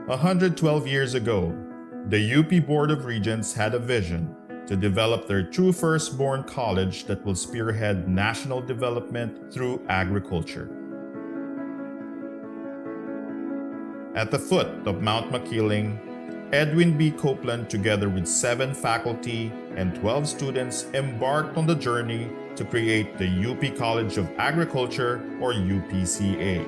"112 years ago, the UP Board of Regents had a vision to develop their true firstborn college that will spearhead national development through agriculture. At the foot of Mount Makiling, Edwin B. Copeland, together with 7 faculty and 12 students, embarked on the journey to create the UP College of Agriculture, or UPCA.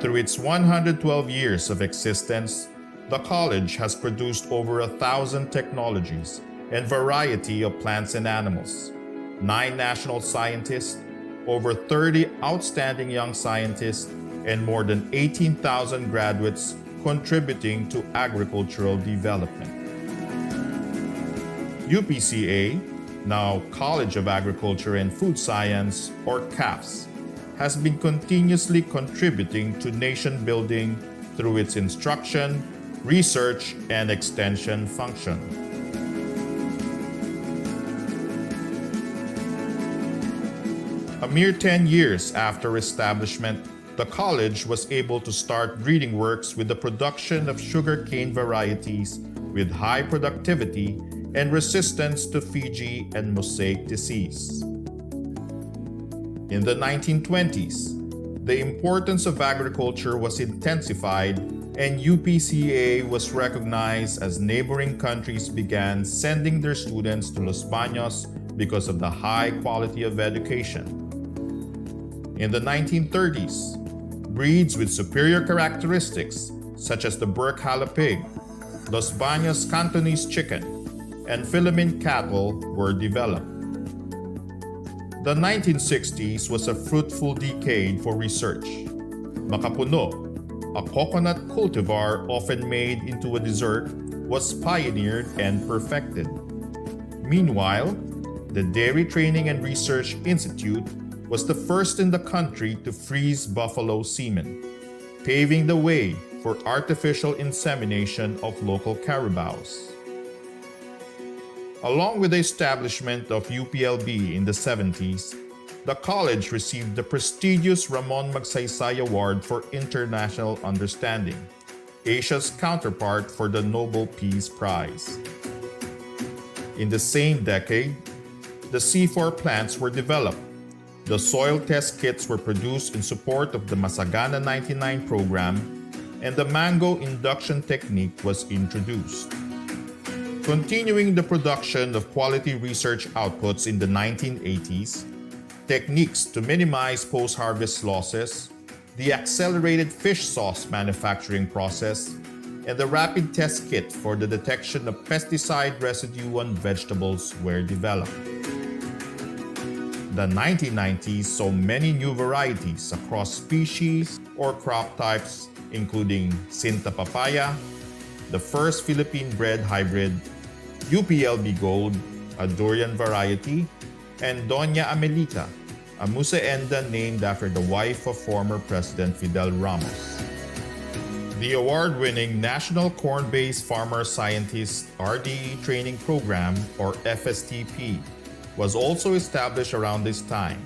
Through its 112 years of existence, the college has produced over 1,000 technologies and variety of plants and animals, 9 national scientists, over 30 outstanding young scientists, and more than 18,000 graduates contributing to agricultural development. UPCA, now College of Agriculture and Food Science, or CAFS, has been continuously contributing to nation building through its instruction, research, and extension function. A mere 10 years after establishment, the college was able to start breeding works with the production of sugarcane varieties with high productivity and resistance to Fiji and mosaic disease. In the 1920s, the importance of agriculture was intensified, and UPCA was recognized as neighboring countries began sending their students to Los Baños because of the high quality of education. In the 1930s, breeds with superior characteristics such as the Burkhala pig, Los Baños Cantonese chicken, and filament cattle were developed. The 1960s was a fruitful decade for research. Makapuno, a coconut cultivar often made into a dessert, was pioneered and perfected. Meanwhile, the Dairy Training and Research Institute was the first in the country to freeze buffalo semen, paving the way for artificial insemination of local carabaos. Along with the establishment of UPLB in the 70s, the college received the prestigious Ramon Magsaysay Award for International Understanding, Asia's counterpart for the Nobel Peace Prize. In the same decade, the C4 plants were developed. The soil test kits were produced in support of the Masagana 99 program, and the mango induction technique was introduced. Continuing the production of quality research outputs in the 1980s, techniques to minimize post-harvest losses, the accelerated fish sauce manufacturing process, and the rapid test kit for the detection of pesticide residue on vegetables were developed. The 1990s saw many new varieties across species or crop types, including Sinta papaya, the first Philippine-bred hybrid, UPLB Gold, a durian variety, and Doña Amelita, a musaenda named after the wife of former President Fidel Ramos. The award-winning National Corn-Based Farmer Scientist RDE Training Program, or FSTP, was also established around this time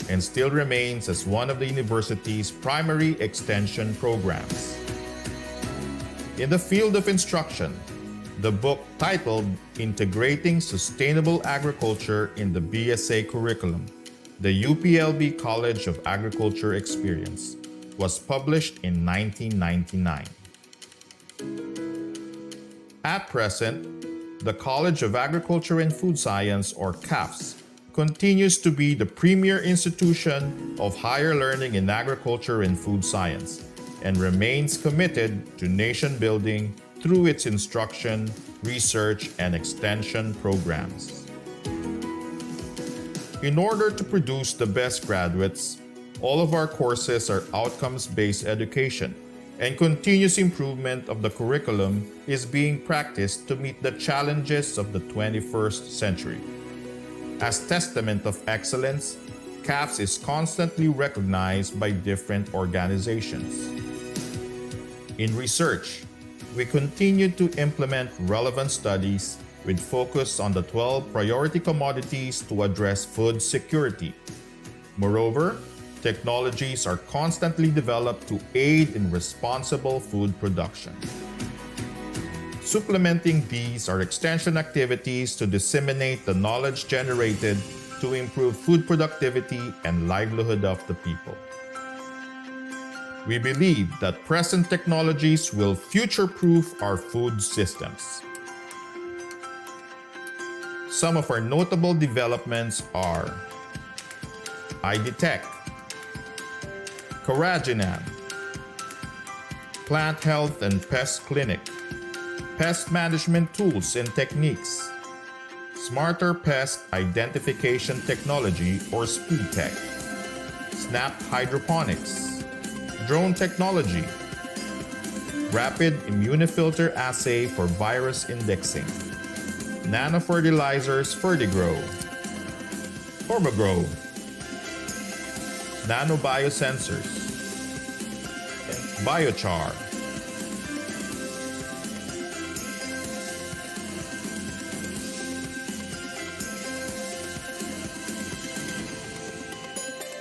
and still remains as one of the university's primary extension programs. In the field of instruction, the book titled Integrating Sustainable Agriculture in the BSA Curriculum, the UPLB College of Agriculture Experience, was published in 1999. At present, the College of Agriculture and Food Science, or CAFS, continues to be the premier institution of higher learning in agriculture and food science, and remains committed to nation building through its instruction, research, and extension programs. In order to produce the best graduates, all of our courses are outcomes-based education, and continuous improvement of the curriculum is being practiced to meet the challenges of the 21st century. As testament of excellence, CAFS is constantly recognized by different organizations. In research, we continue to implement relevant studies with focus on the 12 priority commodities to address food security. Moreover, technologies are constantly developed to aid in responsible food production. Supplementing these are extension activities to disseminate the knowledge generated to improve food productivity and livelihood of the people. We believe that present technologies will future-proof our food systems. Some of our notable developments are ID-Tech, Coraginam, Plant Health and Pest Clinic, Pest Management Tools and Techniques, Smarter Pest Identification Technology or SpeedTech, Snap Hydroponics, Drone Technology, Rapid Immunofilter Assay for Virus Indexing, Nanofertilizers Fertigrow, Hormogrow, Nanobiosensors, and Biochar.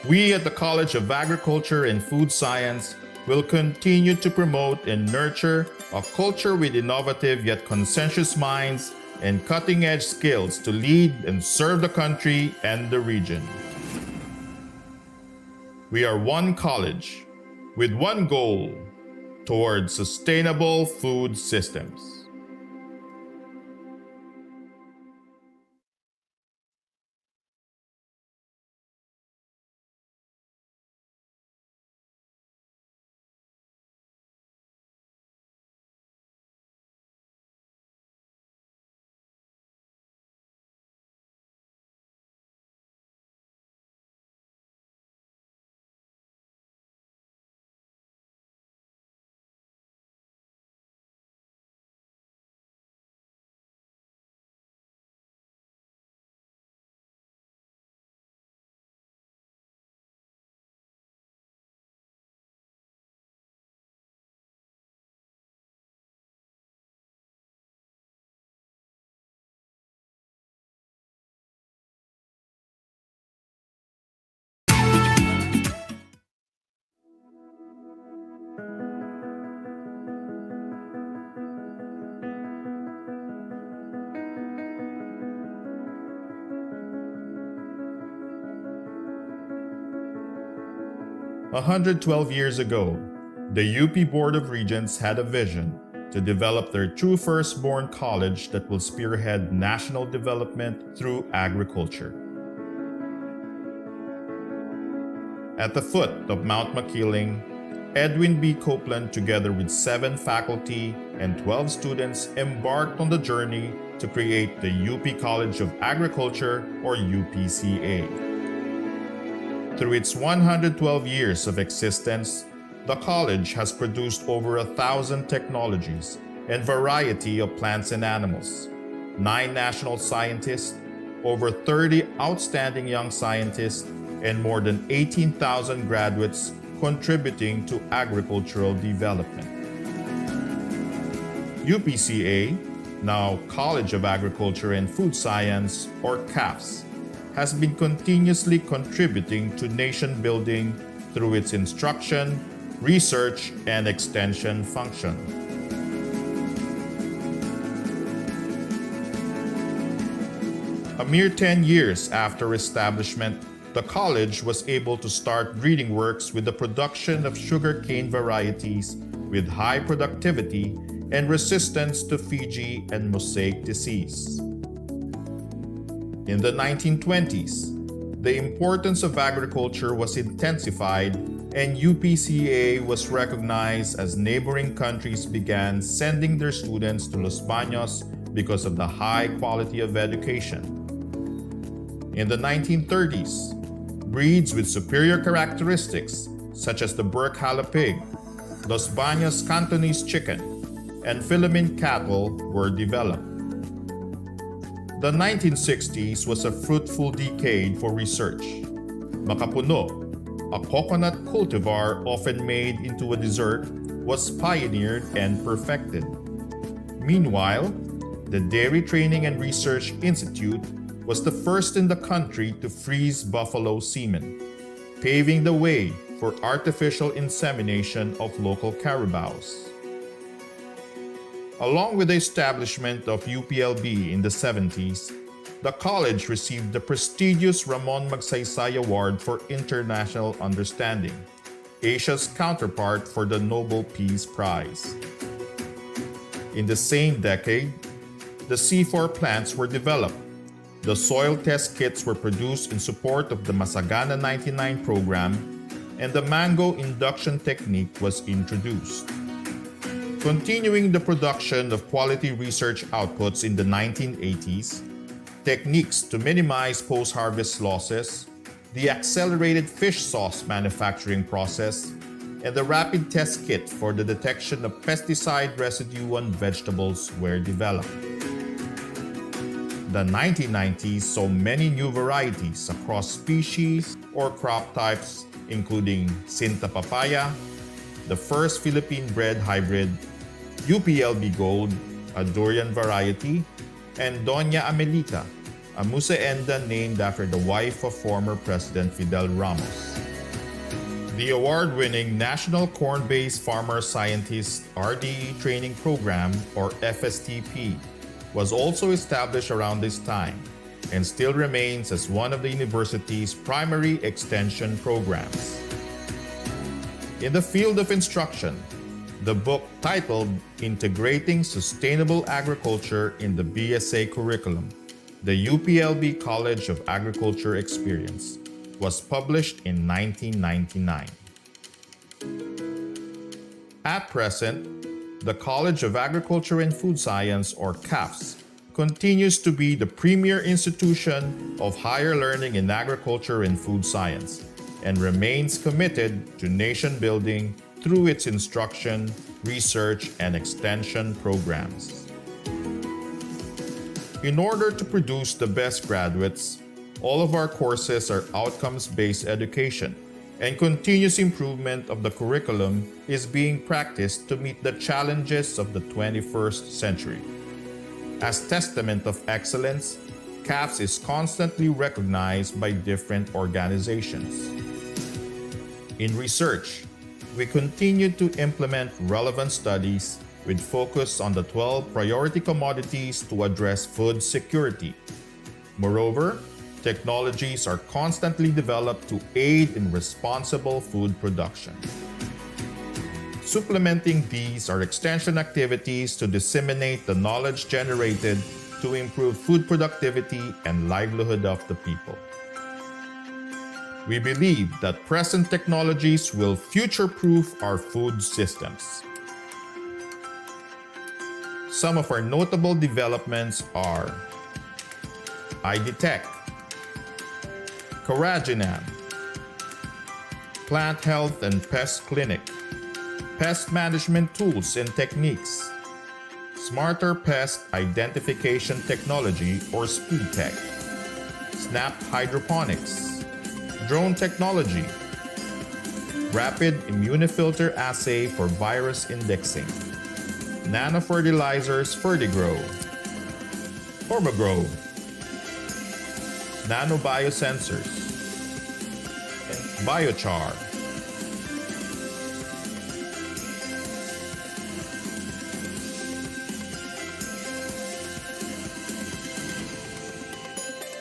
We at the College of Agriculture and Food Science will continue to promote and nurture a culture with innovative yet conscientious minds and cutting-edge skills to lead and serve the country and the region. We are one college with one goal towards sustainable food systems. A 112 years ago, the UP Board of Regents had a vision to develop their true firstborn college that will spearhead national development through agriculture. At the foot of Mount Makiling, Edwin B. Copeland, together with 7 faculty and 12 students, embarked on the journey to create the UP College of Agriculture, or UPCA. Through its 112 years of existence, the college has produced over 1,000 technologies and variety of plants and animals, 9 national scientists, over 30 outstanding young scientists, and more than 18,000 graduates contributing to agricultural development. UPCA, now College of Agriculture and Food Science, or CAFS, has been continuously contributing to nation building through its instruction, research, and extension function. A mere 10 years after establishment, the college was able to start breeding works with the production of sugarcane varieties with high productivity and resistance to Fiji and mosaic disease. In the 1920s, the importance of agriculture was intensified and UPCA was recognized as neighboring countries began sending their students to Los Baños because of the high quality of education. In the 1930s, breeds with superior characteristics such as the Burke Hala pig, Los Baños Cantonese chicken, and Philippine cattle were developed. The 1960s was a fruitful decade for research. Makapuno, a coconut cultivar often made into a dessert, was pioneered and perfected. Meanwhile, the Dairy Training and Research Institute was the first in the country to freeze buffalo semen, paving the way for artificial insemination of local carabaos. Along with the establishment of UPLB in the 70s, the college received the prestigious Ramon Magsaysay Award for International Understanding, Asia's counterpart for the Nobel Peace Prize. In the same decade, the C4 plants were developed. The soil test kits were produced in support of the Masagana 99 program, and the mango induction technique was introduced. Continuing the production of quality research outputs in the 1980s, techniques to minimize post-harvest losses, the accelerated fish sauce manufacturing process, and the rapid test kit for the detection of pesticide residue on vegetables were developed. The 1990s saw many new varieties across species or crop types, including Sinta Papaya, the first Philippine-bred hybrid, UPLB Gold, a durian variety, and Doña Amelita, a musaenda named after the wife of former President Fidel Ramos. The award-winning National Corn-Based Farmer Scientist RDE Training Program, or FSTP, was also established around this time and still remains as one of the university's primary extension programs. In the field of instruction, the book titled Integrating Sustainable Agriculture in the BSA Curriculum, the UPLB College of Agriculture Experience, was published in 1999. At present, the College of Agriculture and Food Science, or CAFS, continues to be the premier institution of higher learning in agriculture and food science and remains committed to nation building through its instruction, research, and extension programs. In order to produce the best graduates, all of our courses are outcomes-based education, and continuous improvement of the curriculum is being practiced to meet the challenges of the 21st century. As testament of excellence, CAFS is constantly recognized by different organizations. In research, we continue to implement relevant studies with focus on the 12 priority commodities to address food security. Moreover, technologies are constantly developed to aid in responsible food production. Supplementing these are extension activities to disseminate the knowledge generated to improve food productivity and livelihood of the people. We believe that present technologies will future-proof our food systems. Some of our notable developments are iDetect, Coraginam, Plant Health and Pest Clinic, Pest Management Tools and Techniques, Smarter Pest Identification Technology or SpeedTech, Snap Hydroponics, Drone Technology, Rapid Immunofilter Assay for Virus Indexing, Nanofertilizers Fertigrow, Hormogrow, Nanobiosensors, and Biochar.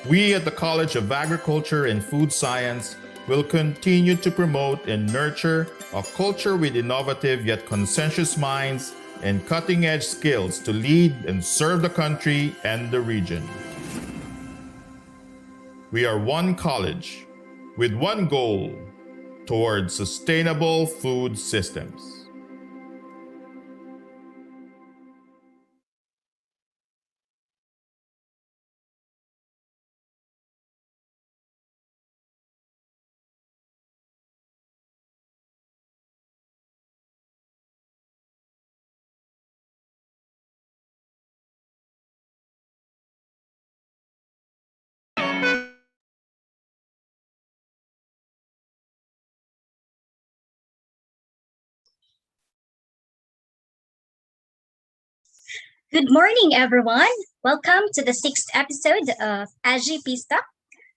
We at the College of Agriculture and Food Science will continue to promote and nurture a culture with innovative yet conscientious minds and cutting-edge skills to lead and serve the country and the region. We are one college with one goal towards sustainable food systems. Good morning, everyone. Welcome to the sixth episode of Aggie Pista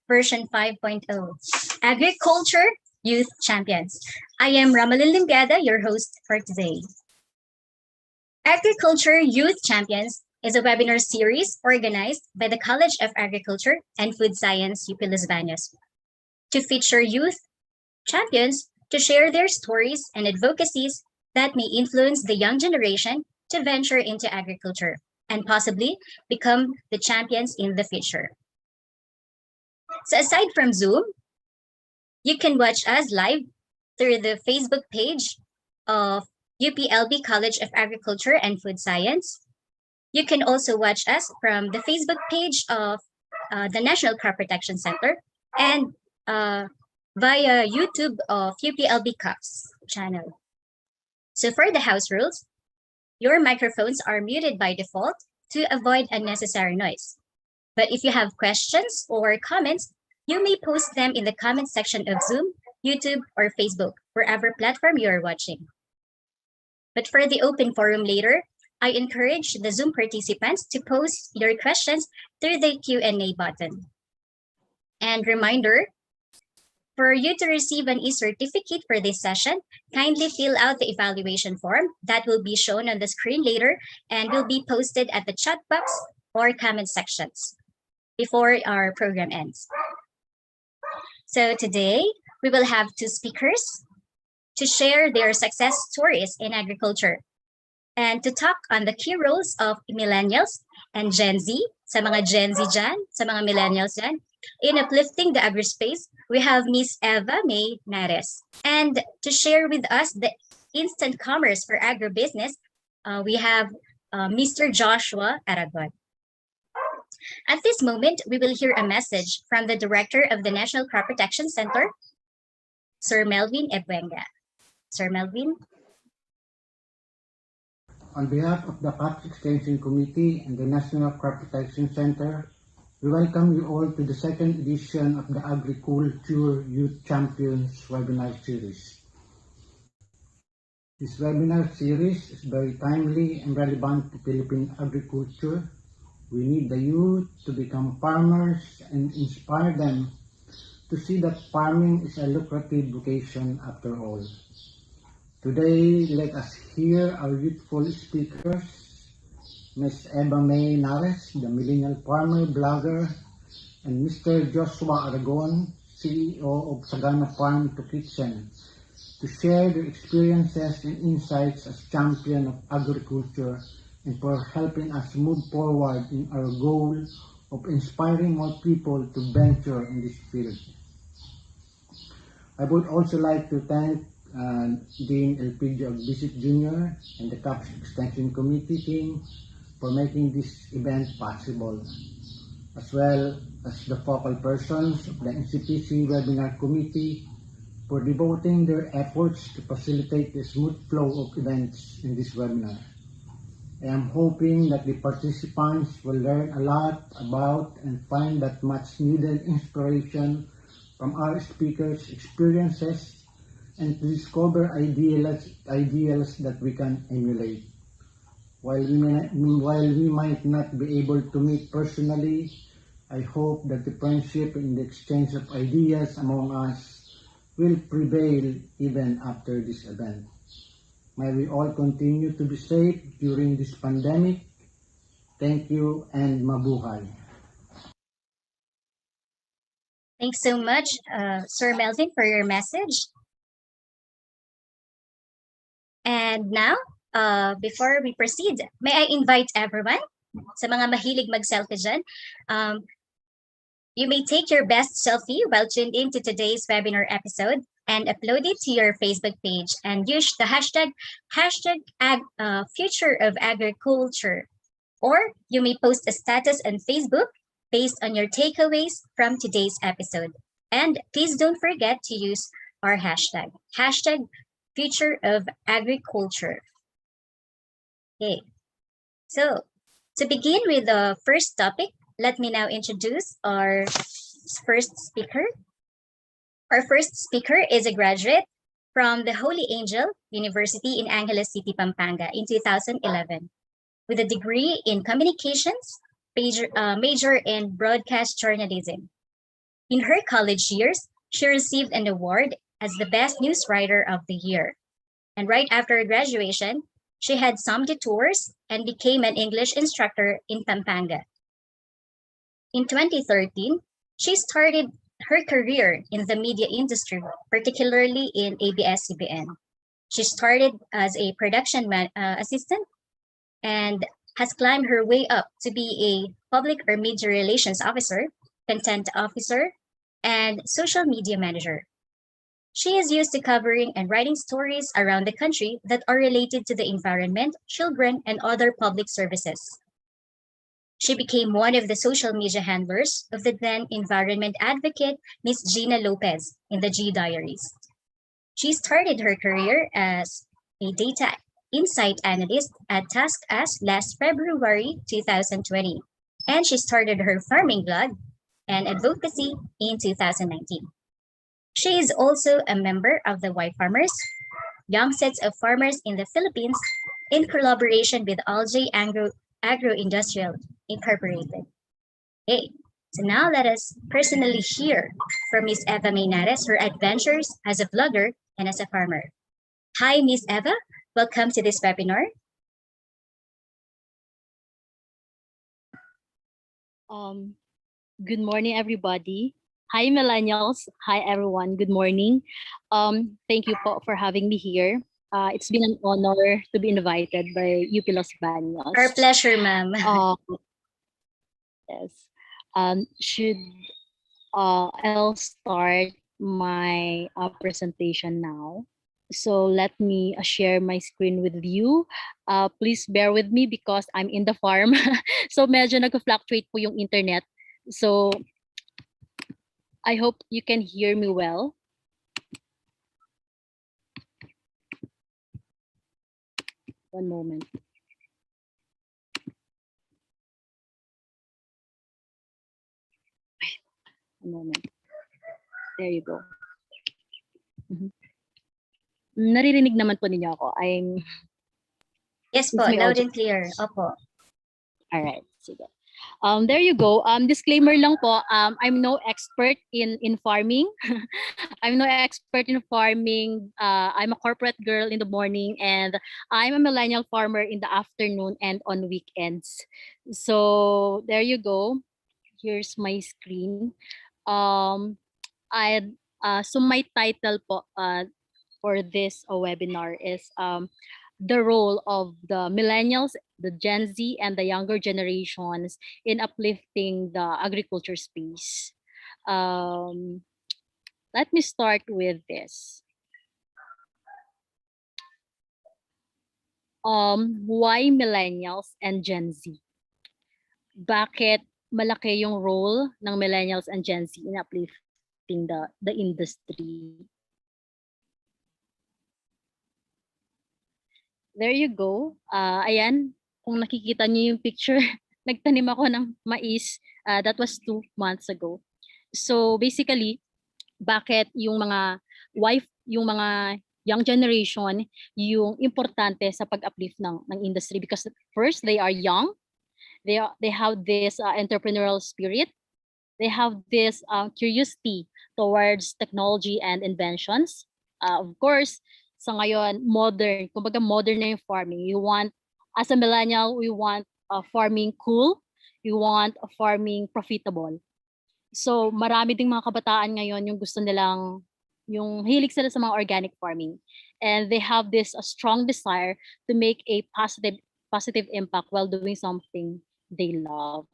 version 5.0, AgriCOOLture Youth Champions. I am Ramalin Limpiada, your host for today. AgriCOOLture Youth Champions is a webinar series organized by the College of Agriculture and Food Science UP Los Baños to feature youth champions to share their stories and advocacies that may influence the young generation to venture into agriculture and possibly become the champions in the future. So aside from Zoom, you can watch us live through the Facebook page of UPLB College of Agriculture and Food Science. You can also watch us from the Facebook page of the National Crop Protection Center and via YouTube of UPLB Cups channel. So for the house rules, your microphones are muted by default to avoid unnecessary noise. But if you have questions or comments, you may post them in the comment section of Zoom, YouTube, or Facebook, wherever platform you are watching. But for the open forum later, I encourage the Zoom participants to post your questions through the Q&A button. And reminder, for you to receive an e-certificate for this session, kindly fill out the evaluation form that will be shown on the screen later and will be posted at the chat box or comment sections before our program ends. So today, we will have two speakers to share their success stories in agriculture and to talk on the key roles of millennials and Gen Z, sa mga Gen Z dyan, sa mga millennials dyan, in uplifting the agri-space, we have Miss Eva May Nares. And to share with us the instant commerce for agribusiness, we have Mr. Joshua Aragon. At this moment, we will hear a message from the Director of the National Crop Protection Center, Sir Melvin Ebuenga. Sir Melvin. On behalf of the CAPS Extension Committee and the National Crop Protection Center, we welcome you all to the second edition of the AgriCOOLture Youth Champions webinar series. This webinar series is very timely and relevant to Philippine agriculture. We need the youth to become farmers and inspire them to see that farming is a lucrative vocation after all. Today, let us hear our youthful speakers, Ms. Eva May Nares, the millennial farmer blogger, and Mr. Joshua Aragon, CEO of Sagana Farm to Kitchen, to share their experiences and insights as champion of agriculture and for helping us move forward in our goal of inspiring more people to venture in this field. I would also like to thank Dean Elpidio Bisset Jr. and the CAPS Extension Committee team for making this event possible, as well as the focal persons of the NCPC Webinar Committee for devoting their efforts to facilitate the smooth flow of events in this webinar. I am hoping that the participants will learn a lot about and find that much needed inspiration from our speakers' experiences and to discover ideals that we can emulate. While we might not be able to meet personally, I hope that the friendship and the exchange of ideas among us will prevail even after this event. May we all continue to be safe during this pandemic. Thank you and mabuhay. Thanks so much, Sir Melvin, for your message. And now, before we proceed, may I invite everyone, sa mga mahilig mag-selfie dyan, you may take your best selfie while tuned in to today's webinar episode and upload it to your Facebook page and use the hashtag future of agriculture. Or you may post a status on Facebook based on your takeaways from today's episode. And please don't forget to use our hashtag future of agriculture. Okay, so to begin with the first topic, let me now introduce our first speaker. Our first speaker is a graduate from the Holy Angel University in Angeles City, Pampanga in 2011, with a degree in communications, major in broadcast journalism. In her college years, she received an award as the Best News Writer of the Year. And right after graduation, she had some detours and became an English instructor in Pampanga. In 2013, she started her career in the media industry, particularly in ABS-CBN. She started as a production assistant and has climbed her way up to be a public or media relations officer, content officer, and social media manager. She is used to covering and writing stories around the country that are related to the environment, children, and other public services. She became one of the social media handlers of the then environment advocate Miss Gina Lopez in the G Diaries. She started her career as a data insight analyst at TaskUs last February 2020, and she started her farming blog and advocacy in 2019. She is also a member of the Y Farmers, young sets of farmers in the Philippines, in collaboration with Algae Agro-Industrial Incorporated. Okay, so now let us personally hear from Miss Eva Maynares, her adventures as a vlogger and as a farmer. Hi, Miss Eva. Welcome to this webinar. Good morning, everybody. Hi, millennials. Hi, everyone. Good morning. Thank you for having me here. It's been an honor to be invited by UP Los Baños. Our pleasure, ma'am. Yes. Should I'll start my presentation now. So let me share my screen with you. Please bear with me because I'm in the farm. So medyo nag-fluctuate po yung internet. So I hope you can hear me well. One moment. One moment. There you go. Naririnig naman po ninyo ako. Yes po, loud and clear. Opo. All right. Sige. There you go. Disclaimer lang po, I'm no expert in farming. I'm no expert in farming. I'm a corporate girl in the morning and I'm a millennial farmer in the afternoon and on weekends. So there you go. Here's my screen. So my title po for this webinar is the role of the millennials, the Gen Z, and the younger generations in uplifting the agriculture space. Let me start with this. Why millennials and Gen Z? Bakit malaki yung role ng millennials and Gen Z in uplifting the industry? There you go. Ayan, kung nakikita niyo yung picture, nagtanim ako ng mais. That was 2 months ago. So basically, bakit yung mga young generation yung importante sa pag-uplift ng industry? Because first, they are young. They have this entrepreneurial spirit. They have this curiosity towards technology and inventions. Of course, sa ngayon, kumbaga modern na yung farming. As a millennial, we want farming cool. We want farming profitable. So marami ding mga kabataan ngayon yung gusto nilang, yung hilig sila sa mga organic farming. And they have this strong desire to make a positive impact while doing something they love.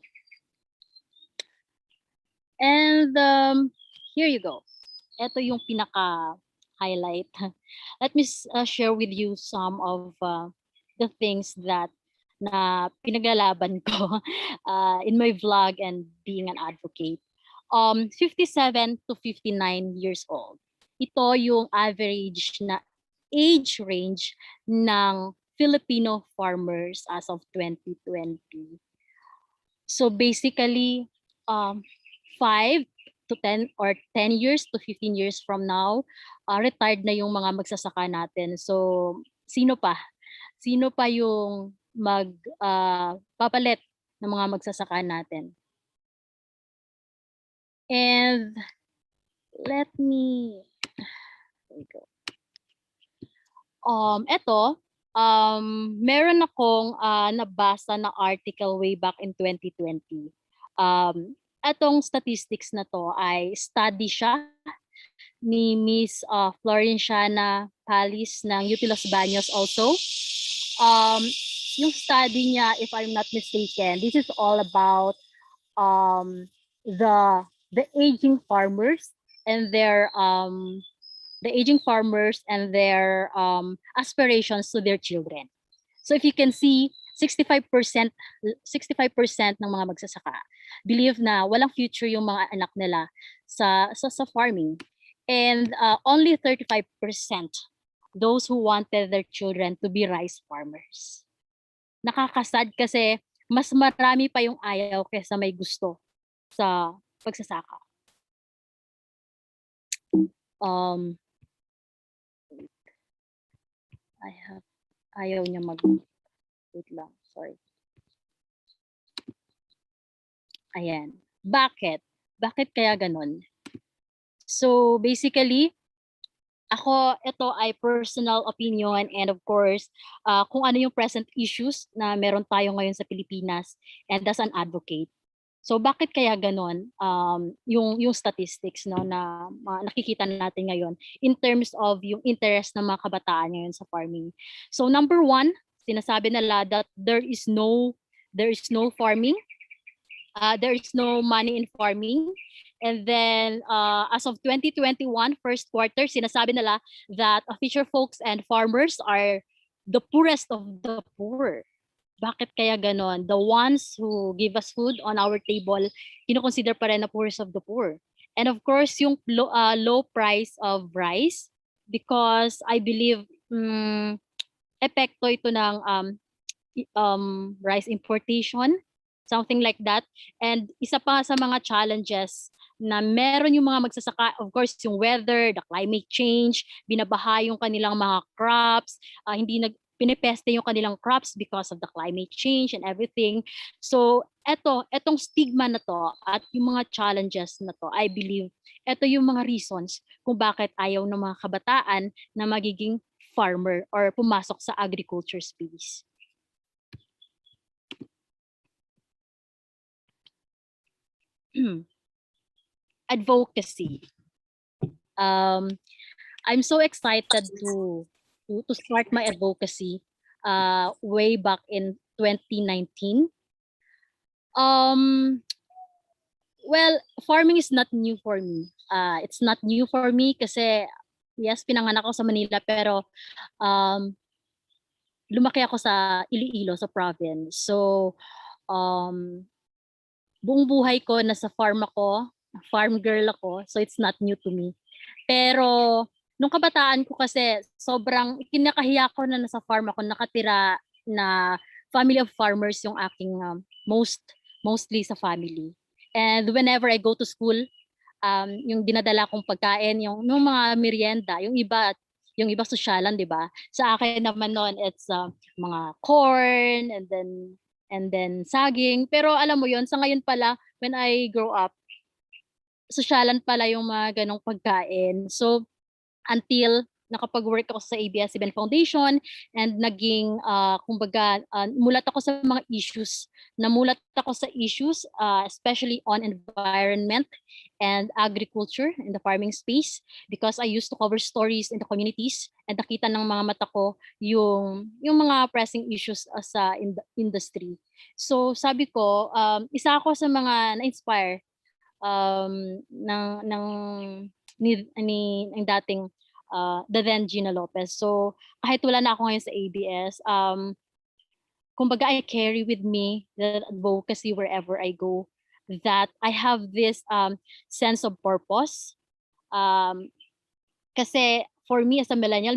And here you go. Ito yung pinaka-highlight. Let me share with you some of the things that na pinaglalaban ko in my vlog and being an advocate. 57 to 59 years old. Ito yung average na age range ng Filipino farmers as of 2020. So basically, 5 to 10 or 10 years to 15 years from now, retired na yung mga magsasaka natin. So sino pa? Sino pa yung papalit ng mga magsasaka natin. And let me go. Eto, meron akong nabasa na article way back in 2020. Etong statistics na to ay study siya ni Miss Florenciana Palis ng UP Los Baños also. Yung study niya, if I'm not mistaken, this is all about the aging farmers and their aspirations to their children. So if you can see, 65% ng mga magsasaka believe na walang future yung mga anak nila sa farming. And only 35% those who wanted their children to be rice farmers. Nakakasad kasi mas marami pa yung ayaw kaysa may gusto sa pagsasaka. Ayaw niya wait lang, sorry. Ayan. Bakit? Bakit kaya ganon? So basically, ito ay personal opinion and of course, kung ano yung present issues na meron tayo ngayon sa Pilipinas and as an advocate. So bakit kaya ganon yung statistics no na nakikita natin ngayon in terms of yung interest ng mga kabataan ngayon sa farming. So number one, sinasabi nila that there is no farming, there is no money in farming. And then as of 2021 first quarter, sinasabi nila that fisher folks and farmers are the poorest of the poor. Bakit kaya ganon? The ones who give us food on our table, kino-consider pa rin na poorest of the poor. And of course, yung low price of rice, because I believe epekto ito ng rice importation, something like that. And isa pa sa mga challenges na meron yung mga magsasaka, of course, yung weather, the climate change, binabaha yung kanilang mga crops, pinipeste yung kanilang crops because of the climate change and everything. So, etong stigma na to at yung mga challenges na to, I believe, eto yung mga reasons kung bakit ayaw ng mga kabataan na magiging farmer or pumasok sa agriculture space. Advocacy. I'm so excited to start my advocacy way back in 2019. Well, farming is not new for me. It's not new for me kasi yes, pinanganak ako sa Manila pero lumaki ako sa Iloilo, sa province. So buong buhay ko nasa farm ako, farm girl ako, so it's not new to me. Pero nung kabataan ko kasi sobrang kinakahiya ko na nasa farm ako, nakatira na family of farmers yung aking mostly sa family. And whenever I go to school, yung dinadala kong pagkain, yung mga merienda, yung iba sosyalan, 'di ba? Sa akin naman noon it's mga corn and then saging. Pero alam mo yon, sa ngayon pala when I grow up, sosyalan pala yung mga ganong pagkain. So until nakapag-work ako sa ABS-CBN Foundation and naging kumbaga mulat ako sa mga issues. Namulat ako sa issues especially on environment and agriculture in the farming space because I used to cover stories in the communities and nakita ng mga mata ko yung mga pressing issues sa industry. So sabi ko, isa ako sa mga na-inspire ng dating the then Gina Lopez. So kahit wala na ako ngayon sa ABS, kumbaga I carry with me the advocacy wherever I go, that I have this sense of purpose. Kasi for me as a millennial,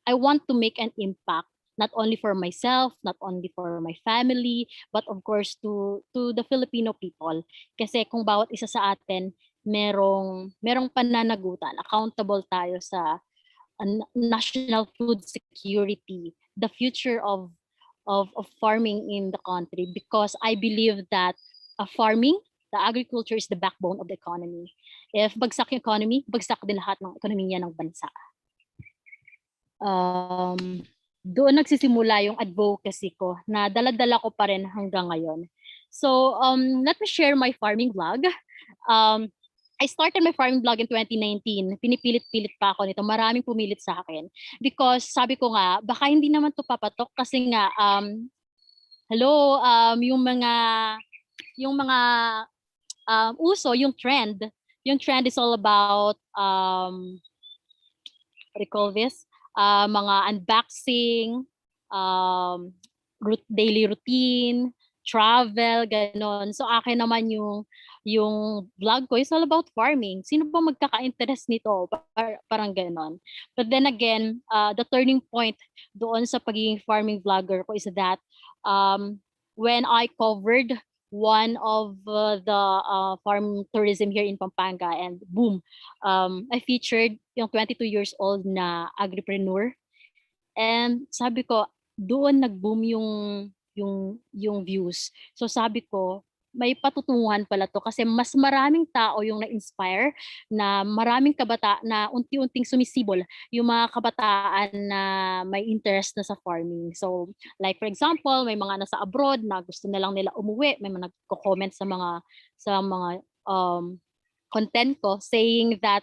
I want to make an impact not only for myself, not only for my family, but of course to the Filipino people. Kasi kung bawat isa sa atin merong pananagutan, accountable tayo sa national food security, the future of of farming in the country, because I believe that farming, the agriculture is the backbone of the economy. If bagsak yung economy, bagsak din lahat ng ekonomiya ng bansa. Doon nagsisimula yung advocacy ko na dala-dala ko pa rin hanggang ngayon. So, let me share my farming vlog. I started my farming vlog in 2019. Pinipilit-pilit pa ako nito. Maraming pumilit sa akin. Because sabi ko nga, baka hindi naman to papatok kasi nga, yung mga uso, yung trend is all about, what do you call this? Mga unboxing, daily routine, travel, ganon. So akin naman yung vlog ko is all about farming. Sino ba magkaka-interest nito? Parang ganon. But then again, the turning point doon sa pagiging farming vlogger ko is that when I covered one of the farm tourism here in Pampanga, and boom, I featured yung 22 years old na agripreneur. And sabi ko, doon nag-boom yung views. So sabi ko, may patutunguhan pala to kasi mas maraming tao yung na-inspire, na maraming kabata na unti-unting sumisibol yung mga kabataan na may interest na sa farming. So like for example, may mga nasa abroad na gusto na lang nila umuwi, may mga nagko-comment sa mga content ko saying that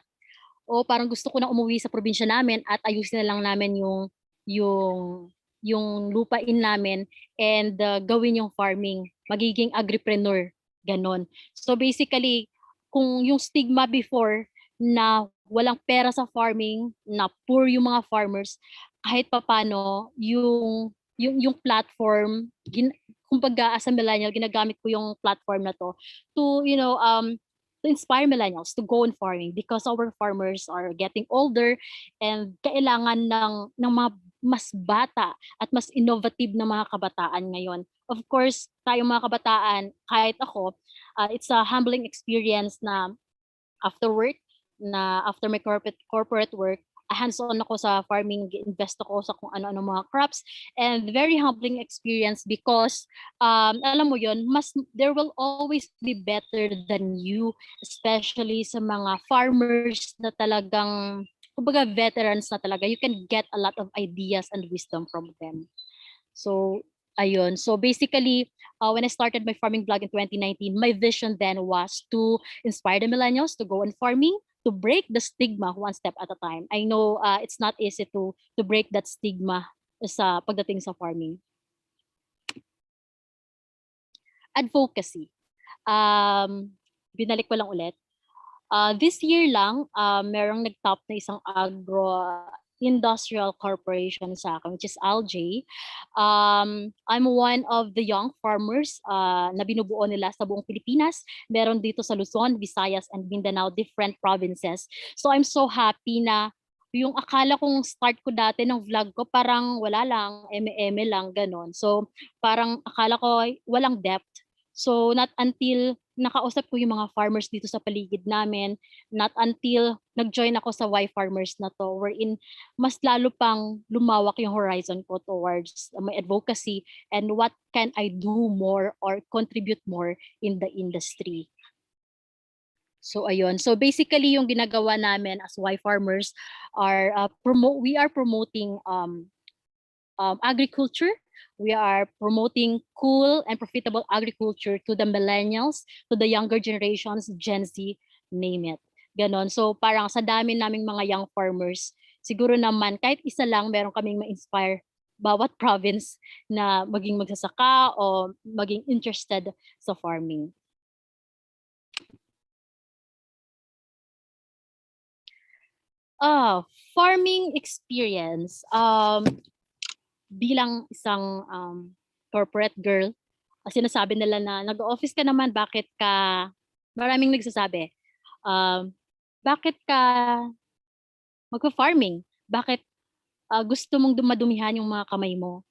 parang gusto ko na umuwi sa probinsya namin at ayusin na lang namin yung lupain namin and gawin yung farming, magiging agripreneur, ganon. So basically, kung yung stigma before na walang pera sa farming, na poor yung mga farmers, kahit papano yung platform, kumbaga as a millennial, ginagamit ko yung platform na to to inspire millennials to go in farming because our farmers are getting older and kailangan ng mga mas bata at mas innovative na mga kabataan ngayon. Of course, tayong mga kabataan, kahit ako, it's a humbling experience na after my corporate work, hands-on ako sa farming, invest ako sa kung ano-ano mga crops, and very humbling experience because alam mo yon, there will always be better than you, especially sa mga farmers na talagang kumbaga veterans na talaga. You can get a lot of ideas and wisdom from them. So ayun, so basically when I started my farming vlog in 2019, my vision then was to inspire the millennials to go in farming, to break the stigma one step at a time. I know it's not easy to break that stigma sa pagdating sa farming. Advocacy. Binalik ko lang ulit. This year lang, merong nag-top na isang agro-industrial corporation sa akin, which is Aggie. I'm one of the young farmers na binubuo nila sa buong Pilipinas. Meron dito sa Luzon, Visayas, and Mindanao, different provinces. So I'm so happy na yung akala kong start ko dati ng vlog ko, parang wala lang, eme-eme lang, ganon. So parang akala ko walang depth. So not until nakausap ko yung mga farmers dito sa paligid namin, not until nag-join ako sa Y Farmers na to, wherein mas lalo pang lumawak yung horizon ko towards my advocacy and what can I do more or contribute more in the industry. So ayun. So basically yung ginagawa namin as Y Farmers are we are promoting agriculture. We are promoting cool and profitable agriculture to the millennials, to the younger generations, Gen Z, name it. Ganon. So parang sa dami naming mga young farmers, siguro naman kahit isa lang meron kaming ma-inspire bawat province na maging magsasaka o maging interested sa farming. Farming experience. Bilang isang corporate girl, sinasabi nila na nag-office ka naman, bakit ka, maraming nagsasabi, bakit ka mag-farming? Bakit gusto mong dumadumihan yung mga kamay mo?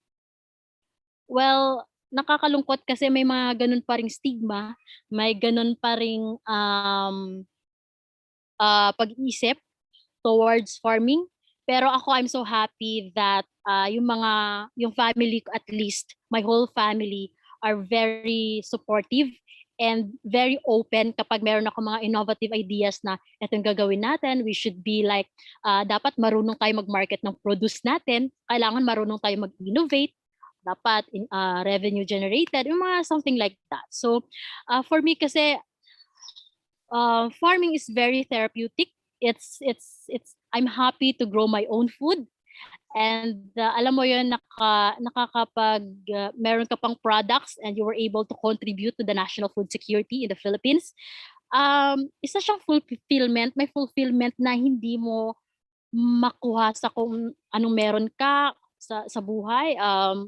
Well, nakakalungkot kasi may mga ganun pa ring stigma, may ganun pa ring pag-iisip towards farming. Pero ako, I'm so happy that yung family ko, at least my whole family, are very supportive and very open kapag meron ako mga innovative ideas na ito yung gagawin natin. We should be like, dapat marunong tayo mag-market ng produce natin. Kailangan marunong tayo mag-innovate. Dapat revenue generated, yung mga something like that. So for me kasi, farming is very therapeutic. I'm happy to grow my own food. And alam mo yun, nakakapag meron ka pang products and you were able to contribute to the national food security in the Philippines. Isa siyang fulfillment, may fulfillment na hindi mo makuha sa kung anong meron ka sa buhay,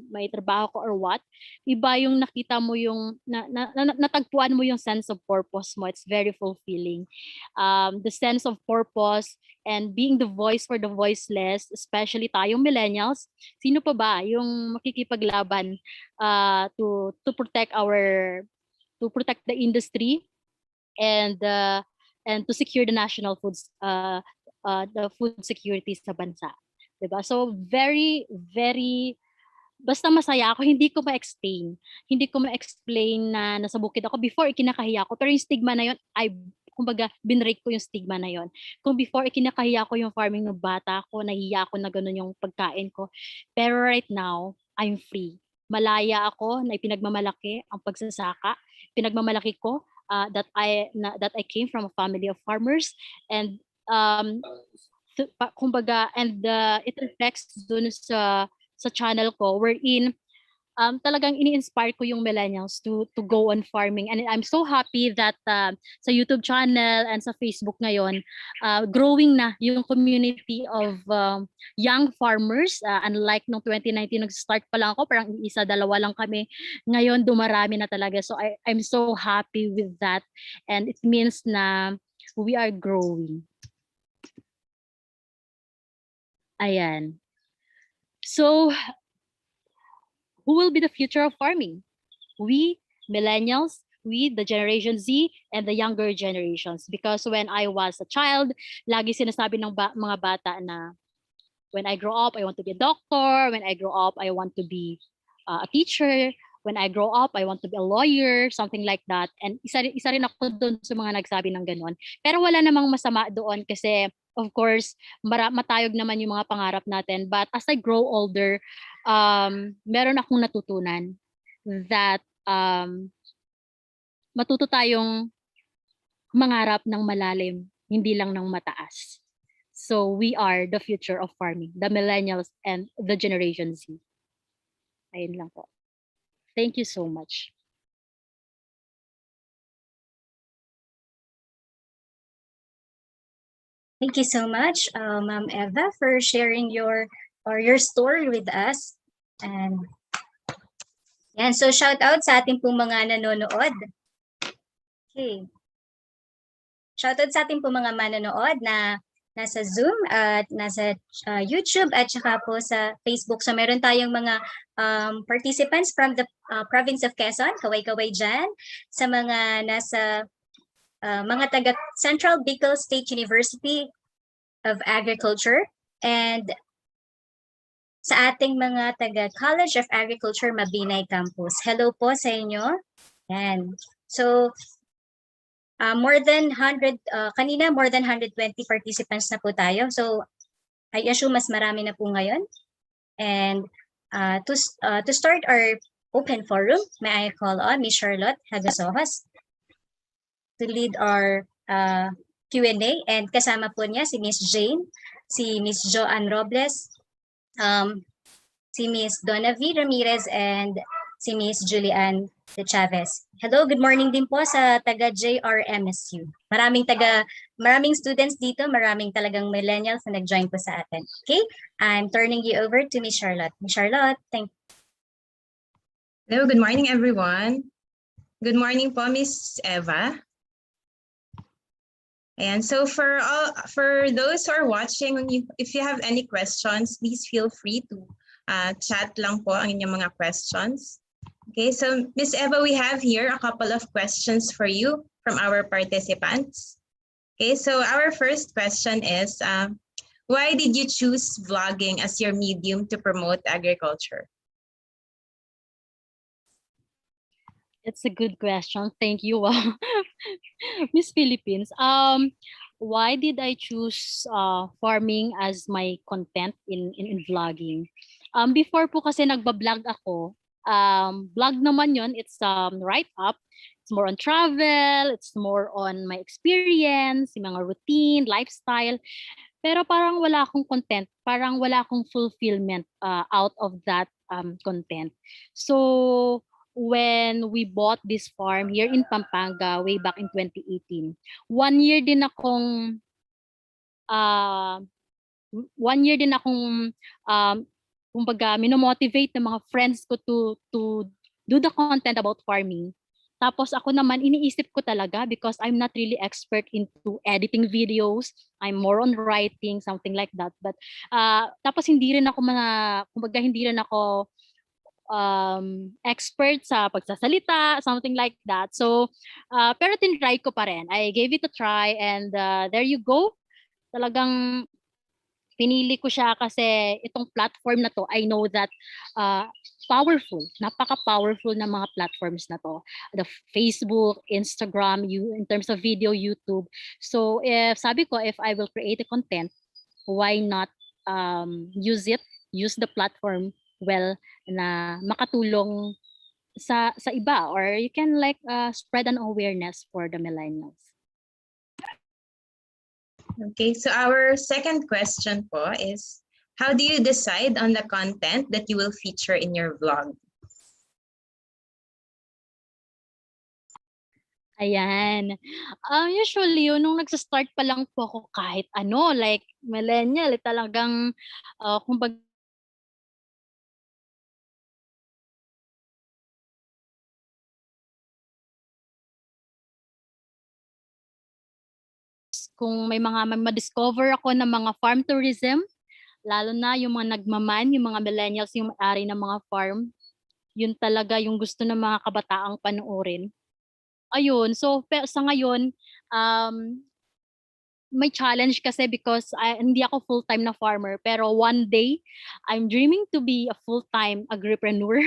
may trabaho ko or what. Iba yung nakita mo yung natagpuan mo yung sense of purpose mo. It's very fulfilling. The sense of purpose and being the voice for the voiceless, especially tayong millennials. Sino pa ba yung makikipaglaban to protect the industry and to secure the national foods the food security sa bansa. Diba? So very, very, basta masaya ako, hindi ko ma-explain. Hindi ko ma-explain na nasa bukid ako. Before, ikinakahiya ko. Pero yung stigma na yun, kumbaga, binrake ko yung stigma na yun. Kung before, ikinakahiya ko yung farming ng bata ko, nahiya ako na ganun yung pagkain ko. Pero right now, I'm free. Malaya ako na ipinagmamalaki ang pagsasaka. Pinagmamalaki ko that I came from a family of farmers, and kumbaga, and it reflects dun sa channel ko wherein talagang ini-inspire ko yung millennials to go on farming. And I'm so happy that sa YouTube channel and sa Facebook ngayon, growing na yung community of young farmers. Unlike nung 2019, nag-start pa lang ako, parang isa, dalawa lang kami. Ngayon, dumarami na talaga. So I'm so happy with that. And it means na we are growing. Ayan. So, who will be the future of farming? We, millennials, we, the Generation Z, and the younger generations. Because when I was a child, lagi sinasabi ng mga bata na, when I grow up, I want to be a doctor. When I grow up, I want to be a teacher. When I grow up, I want to be a lawyer, something like that. And isa rin ako doon sa mga nagsabi ng ganun. Pero wala namang masama doon kasi, of course, matayog naman yung mga pangarap natin. But as I grow older, meron akong natutunan that matuto tayong mangarap ng malalim, hindi lang ng mataas. So we are the future of farming, the millennials and the Generation Z. Ayun lang po. Thank you so much. Thank you so much, Ma'am Eva, for sharing your story with us. And yan, so shout out sa ating pong mga nanonood. Okay. Shout out sa ating pong mga manonood na nasa Zoom at nasa YouTube at saka po sa Facebook. So meron tayong mga participants from the province of Quezon, kaway-kaway dyan, sa mga nasa mga taga Central Bicol State University of Agriculture, and sa ating mga taga College of Agriculture Mabinay Campus. Hello po sa inyo. Yan. So more than 100 kanina more than 120 participants na po tayo. So I assume mas marami na po ngayon. And to start our open forum, may I call on Ms. Charlotte Hagasohas to lead our Q&A, and kasama po niya si Ms. Jane, si Ms. Joanne Robles, si Ms. Donna V. Ramirez, and si Ms. Julian De Chavez. Hello, good morning din po sa taga JRMSU. Maraming students dito, maraming talagang millennials na nag-join po sa atin. Okay, I'm turning you over to Ms. Charlotte. Ms. Charlotte, thank you. Hello, good morning everyone. Good morning po, Ms. Eva. And so for those who are watching, if you have any questions, please feel free to chat lang po ang inyong mga questions. Okay, so Ms. Eva, we have here a couple of questions for you from our participants. Okay, so our first question is, Why did you choose vlogging as your medium to promote agriculture? It's a good question. Thank you, Miss Philippines. Why did I choose farming as my content in vlogging? Before po kasi nagba-vlog ako. Vlog naman yon. It's write up. It's more on travel. It's more on my experience, yung mga routine, lifestyle. Pero parang wala akong content, parang wala akong fulfillment out of that content. So when we bought this farm here in Pampanga way back in 2018, 1 year din akong uh, 1 year din akong kumbaga minomotivate ng mga friends ko to do the content about farming. Tapos ako naman iniisip ko talaga because I'm not really expert into editing videos. I'm more on writing, something like that. But tapos hindi rin ako kumbaga hindi rin ako expert sa pagsasalita, something like that. So pero tinry ko pa rin. I gave it a try and there you go. Talagang pinili ko siya kasi itong platform na to, I know that powerful, napaka-powerful ng mga platforms na to. The Facebook, Instagram, in terms of video, YouTube. So sabi ko, if I will create a content, why not use the platform well na makatulong sa iba, or you can like spread an awareness for the millennials. Okay, so our second question po is, how do you decide on the content that you will feature in your vlog? Ayan. Usually, nung nagsa-start pa lang po ako kahit ano, like millennial, talagang kumbaga kung may mga ma-discover ako ng mga farm tourism, lalo na yung mga nagmaman, yung mga millennials, yung may-ari ng mga farm, yun talaga yung gusto ng mga kabataang panoorin. Ayun, so sa ngayon, may challenge kasi because hindi ako full-time na farmer, pero one day, I'm dreaming to be a full-time agripreneur.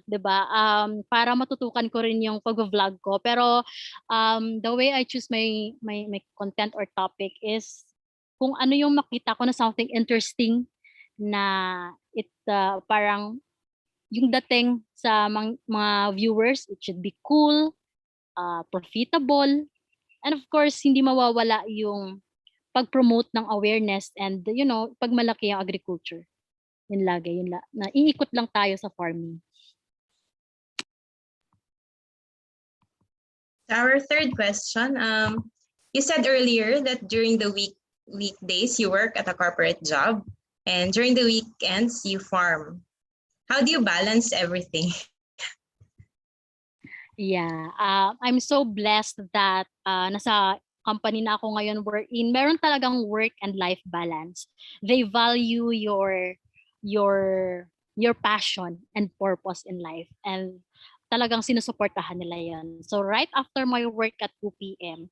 'Di ba? Para matutukan ko rin yung pag-vlog ko. Pero the way I choose my content or topic is kung ano yung makita ko na something interesting na parang yung dating sa mga viewers, it should be cool, profitable, and of course hindi mawawala yung pag-promote ng awareness and pagmalaki ang agriculture. Yun lagi, na iikot lang tayo sa farming. Our third question, you said earlier that during the weekdays you work at a corporate job and during the weekends you farm. How do you balance everything? Yeah, I'm so blessed that nasa company na ako ngayon wherein meron talagang work and life balance. They value your passion and purpose in life, and talagang sinusuportahan nila yan. So right after my work at 2 p.m.,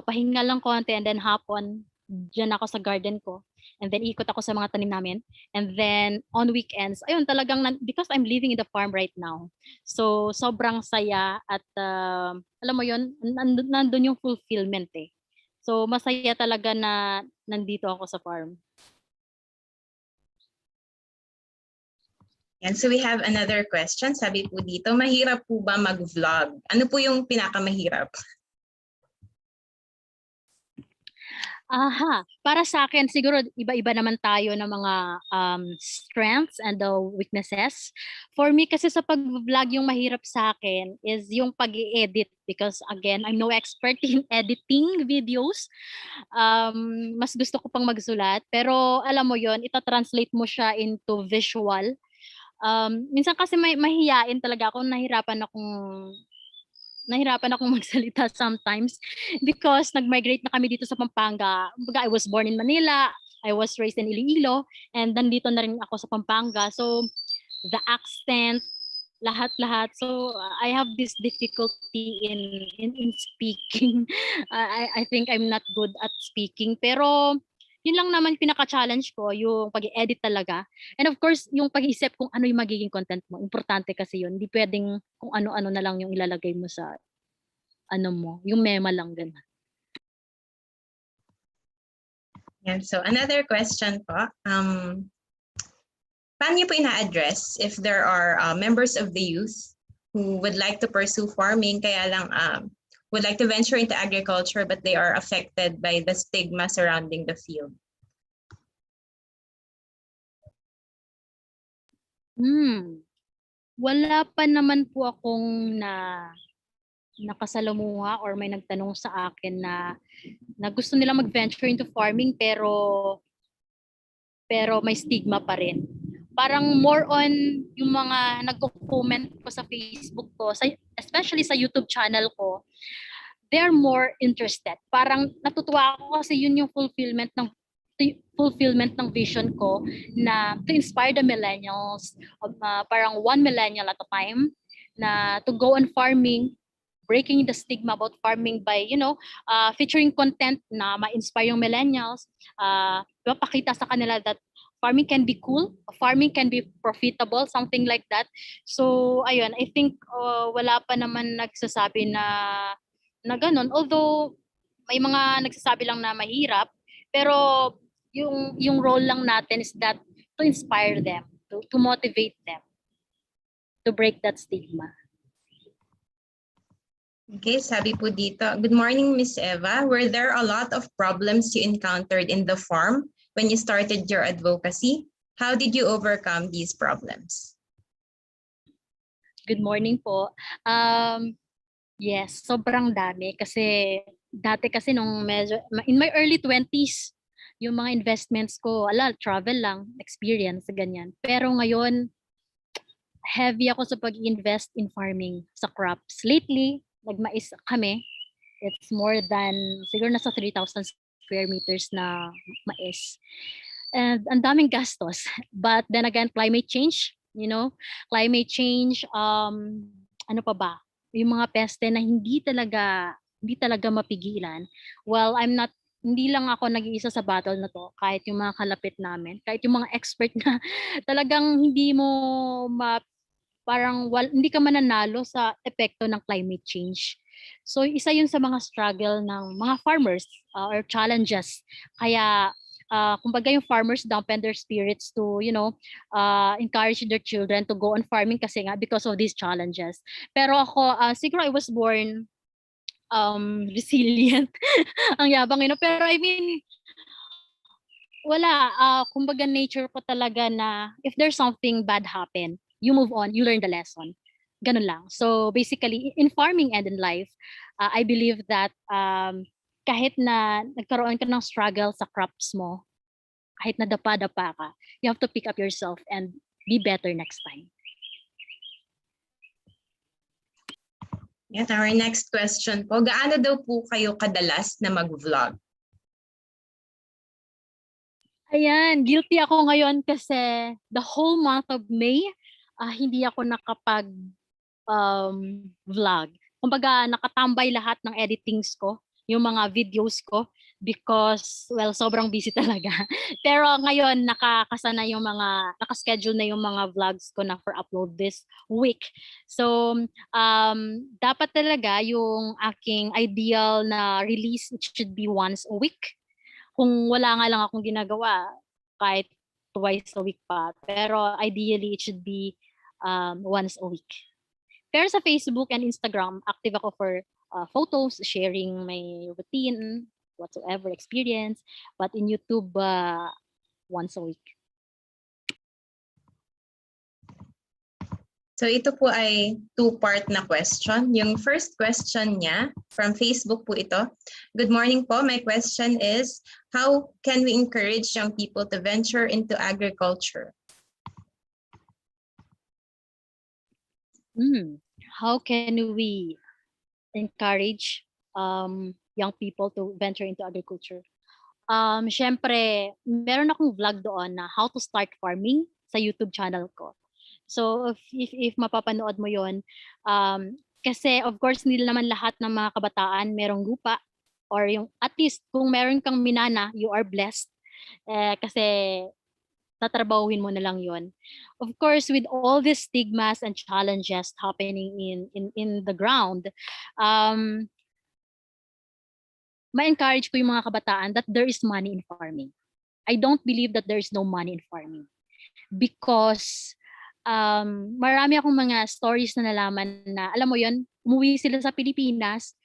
pahinga lang konti, and then hapon, dyan ako sa garden ko. And then ikot ako sa mga tanim namin. And then on weekends, ayun talagang, because I'm living in the farm right now. So sobrang saya at alam mo yun, nandun yung fulfillment eh. So masaya talaga na nandito ako sa farm. And so we have another question. Sabi po dito, mahirap po ba mag-vlog? Ano po yung pinakamahirap? Para sa akin siguro iba-iba naman tayo ng mga strengths and the weaknesses. For me kasi sa pag-vlog yung mahirap sa akin is yung pag-i-edit, because again, I'm no expert in editing videos. Mas gusto ko pang magsulat, pero alam mo yon, ita-translate mo siya into visual. Minsan kasi mahiyain talaga ako, nahirapan akong magsalita sometimes because nag-migrate na kami dito sa Pampanga. I was born in Manila, I was raised in Iloilo, and nandito na rin ako sa Pampanga. So the accent, lahat-lahat. So I have this difficulty in speaking. I think I'm not good at speaking. Pero yun lang naman pinaka-challenge ko, yung pag-edit talaga. And of course, yung pag-iisip kung ano yung magiging content mo. Importante kasi yun. Hindi pwedeng kung ano-ano na lang yung ilalagay mo sa ano mo, yung mema lang ganun. Yeah, so another question po. Paano niyo po ina-address if there are members of the youth who would like to pursue farming kaya lang would like to venture into agriculture but they are affected by the stigma surrounding the field? Wala pa naman po akong nakasalamuha or may nagtanong sa akin na gusto nila mag-venture into farming pero may stigma pa rin. Parang more on yung mga nagko-comment ko sa Facebook ko, especially sa YouTube channel ko, they're more interested. Parang natutuwa ako kasi yun yung fulfillment ng vision ko na to inspire the millennials, parang 1 millennial at a time, na to go on farming, breaking the stigma about farming by, featuring content na ma-inspire yung millennials, pakita sa kanila that farming can be cool, farming can be profitable, something like that. So, ayun, I think wala pa naman nagsasabi na ganun. Although, may mga nagsasabi lang na mahirap, pero yung role lang natin is that to inspire them, to motivate them, to break that stigma. Okay, sabi po dito, good morning, Miss Eva. Were there a lot of problems you encountered in the farm when you started your advocacy? How did you overcome these problems? Good morning po. Yes, sobrang dami kasi dati kasi nung medyo in my early 20s, yung mga investments ko, travel lang, experience, ganyan. Pero ngayon, heavy ako sa pag-invest in farming, sa crops. Lately, nagmais kami. It's more than, siguro nasa 3,000 square meters na mais. And ang daming gastos. But then again, climate change, climate change, ano pa ba? Yung mga peste na hindi talaga mapigilan. Well, hindi lang ako nag-iisa sa battle na to, kahit yung mga kalapit namin, kahit yung mga expert na talagang hindi mo hindi ka mananalo sa epekto ng climate change. So isa yun sa mga struggle ng mga farmers or challenges. Kaya kumbaga yung farmers dampen their spirits to encourage their children to go on farming kasi nga because of these challenges. Pero ako siguro I was born resilient. Ang yabang pero I mean wala kumbaga nature ko talaga na if there's something bad happen, you move on, you learn the lesson. Ganun lang. So basically, in farming and in life, I believe that kahit na nagkaroon ka ng struggle sa crops mo, kahit na dapa-dapa ka, you have to pick up yourself and be better next time. At our next question po, gaano daw po kayo kadalas na mag-vlog? Ayan, guilty ako ngayon kasi the whole month of May, hindi ako nakapag-vlog. Kumbaga, nakatambay lahat ng editings ko, yung mga videos ko, because, well, sobrang busy talaga. Pero ngayon, nakaschedule na yung mga vlogs ko na for upload this week. So, dapat talaga yung aking ideal na release, it should be once a week. Kung wala nga lang akong ginagawa, kahit twice a week pa. Pero ideally, it should be once a week. Pero sa Facebook and Instagram, active ako for photos, sharing my routine, whatsoever experience. But in YouTube, once a week. So ito po ay two-part na question. Yung first question niya, from Facebook po ito. Good morning po. My question is, how can we encourage young people to venture into agriculture? How can we encourage young people to venture into agriculture? Syempre, meron akong vlog doon na how to start farming sa YouTube channel ko. So if mapapanood mo yon, kasi of course hindi naman lahat ng mga kabataan merong lupa or yung at least kung meron kang minana, you are blessed. Kasi tatrabahuhin mo na lang yon. Of course, with all these stigmas and challenges happening in the ground, ma-encourage ko yung mga kabataan that there is money in farming. I don't believe that there is no money in farming because marami akong mga stories na nalaman na, alam mo yon, umuwi sila sa Pilipinas,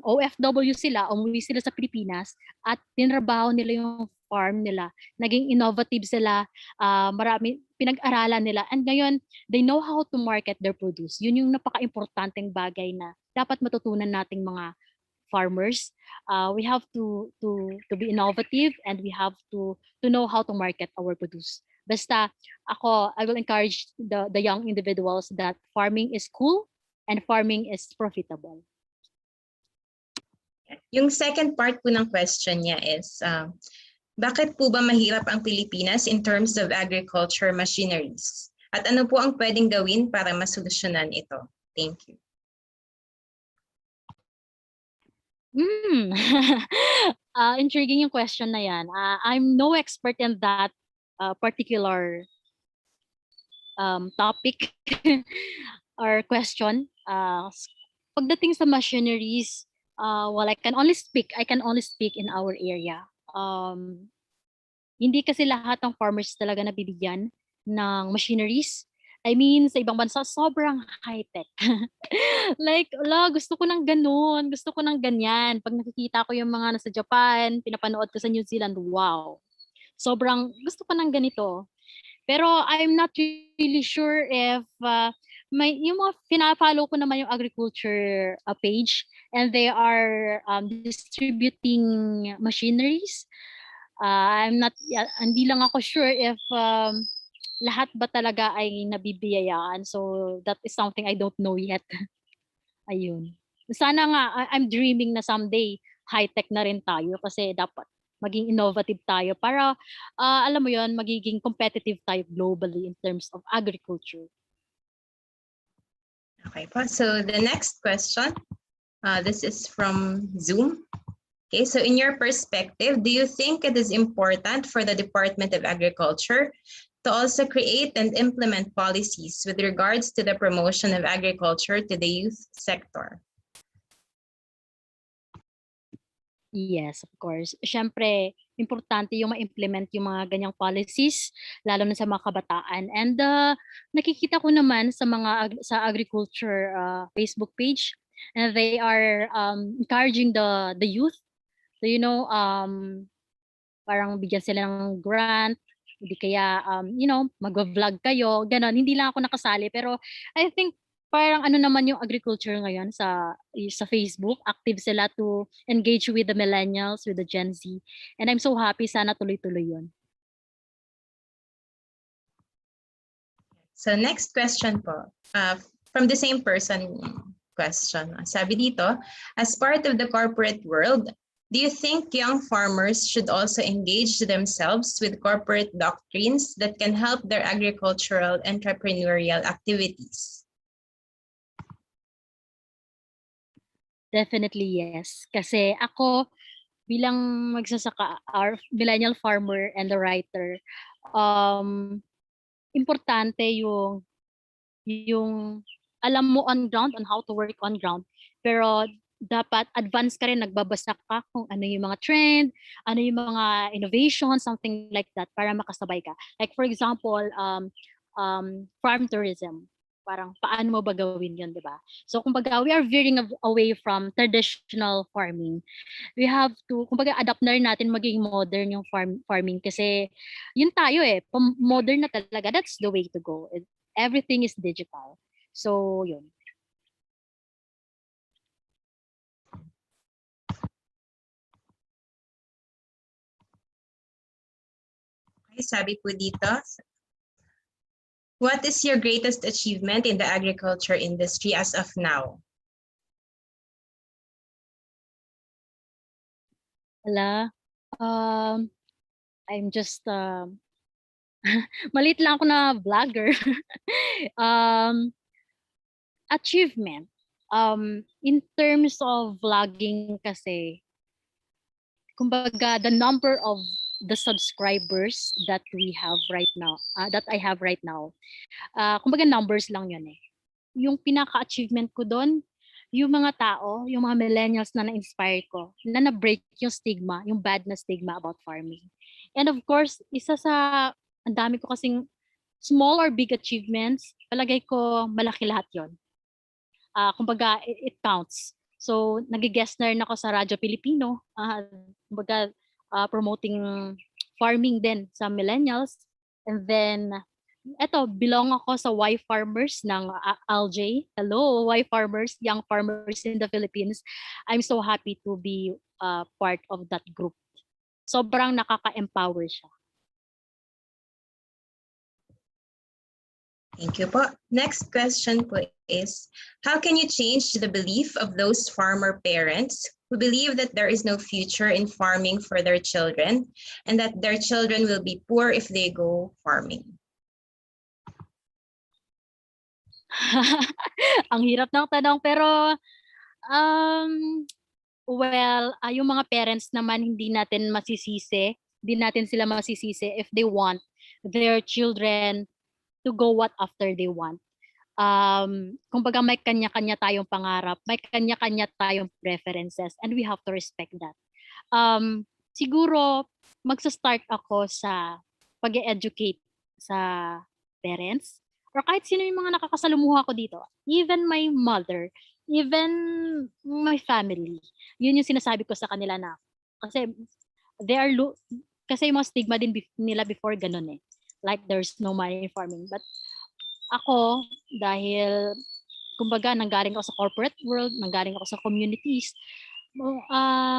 OFW sila, umuwi sila sa Pilipinas at tinrabaho nila yung farm nila. Naging innovative sila, marami pinag-aralan nila, and ngayon they know how to market their produce. Yun yung napaka-importanteng bagay na dapat matutunan nating mga farmers. We have to be innovative, and we have to know how to market our produce. Basta ako, I will encourage the young individuals that farming is cool and farming is profitable. Yung second part po ng question niya is, bakit po ba mahirap ang Pilipinas in terms of agriculture machineries? At ano po ang pwedeng gawin para masolusyonan ito? Thank you. Intriguing yung question na yan. I'm no expert in that particular topic or question. Pagdating sa machineries, well, I can only speak in our area. Hindi kasi lahat ng farmers talaga nabibigyan ng machineries. I mean, sa ibang bansa, sobrang high-tech. Like, gusto ko ng ganun, gusto ko ng ganyan. Pag nakikita ko yung mga nasa Japan, pinapanood ko sa New Zealand, wow. Sobrang gusto ko ng ganito. Pero I'm not really sure if yung mga pina-follow ko naman yung AgriCOOLture page, and they are distributing machineries. Hindi lang ako sure if lahat ba talaga ay nabibiyayaan. So that is something I don't know yet. Ayun. Sana nga, I'm dreaming na someday high-tech na rin tayo kasi dapat maging innovative tayo para, alam mo yon, magiging competitive tayo globally in terms of agriculture. Okay po. So the next question, this is from Zoom. Okay, so in your perspective, do you think it is important for the Department of Agriculture to also create and implement policies with regards to the promotion of agriculture to the youth sector? Yes, of course. Siyempre, importante yung ma-implement yung mga ganyang policies, lalo na sa mga kabataan. And nakikita ko naman sa mga sa agriculture Facebook page, and they are encouraging the youth. So, parang bigyan sila ng grant, hindi kaya, mag-vlog kayo, ganon. Hindi lang ako nakasali, pero I think parang ano naman yung agriculture ngayon sa Facebook, active sila to engage with the millennials, with the Gen Z. And I'm so happy, sana tuloy-tuloy yun. So next question po, from the same person question. Sabi dito, as part of the corporate world, do you think young farmers should also engage themselves with corporate doctrines that can help their agricultural entrepreneurial activities? Definitely yes. Kasi ako, bilang magsasaka, or millennial farmer and a writer, importante yung alam mo on ground, on how to work on ground. Pero dapat advance ka rin, nagbabasa ka kung ano yung mga trend, ano yung mga innovation, something like that, para makasabay ka. Like for example, farm tourism. Parang paano mo ba gawin yun, di ba? So kumbaga, we are veering away from traditional farming. We have to, kumbaga, adapt na rin natin maging modern yung farming kasi yun tayo modern na talaga. That's the way to go. Everything is digital. So, yun. Okay, sabi po dito, what is your greatest achievement in the agriculture industry as of now? Wala. I'm just, maliit lang ako na vlogger. Achievement. In terms of vlogging kasi, kumbaga, the number of the subscribers that we have right now, that I have right now. Kumbaga numbers lang yun eh. Yung pinaka-achievement ko doon, yung mga tao, yung mga millennials na na-inspire ko, na na-break yung stigma, yung bad na stigma about farming. And of course, isa sa, ang dami ko kasing small or big achievements, palagay ko malaki lahat yon. Kumbaga, it counts. So, nag-guest na rin ako sa Radyo Pilipino, kumbaga, promoting farming din sa millennials. And then, eto, belong ako sa Y Farmers ng ALJ. Hello, Y Farmers, young farmers in the Philippines. I'm so happy to be part of that group. Sobrang nakaka-empower siya. Thank you po. Next question po is, how can you change the belief of those farmer parents who believe that there is no future in farming for their children and that their children will be poor if they go farming? Ang hirap ng tanong pero yung mga parents naman hindi natin sila masisisi if they want their children to go what after they want. Kumbaga may kanya-kanya tayong pangarap, may kanya-kanya tayong preferences, and we have to respect that. Siguro magsa-start ako sa pag-educate sa parents or kahit sino yung mga nakakasalumuha ko dito, even my mother, even my family. Yun yung sinasabi ko sa kanila na kasi kasi yung mga stigma din nila before ganun eh. Like there's no money in farming. But ako, dahil kumbaga nanggaling ako sa corporate world, nanggaling ako sa communities,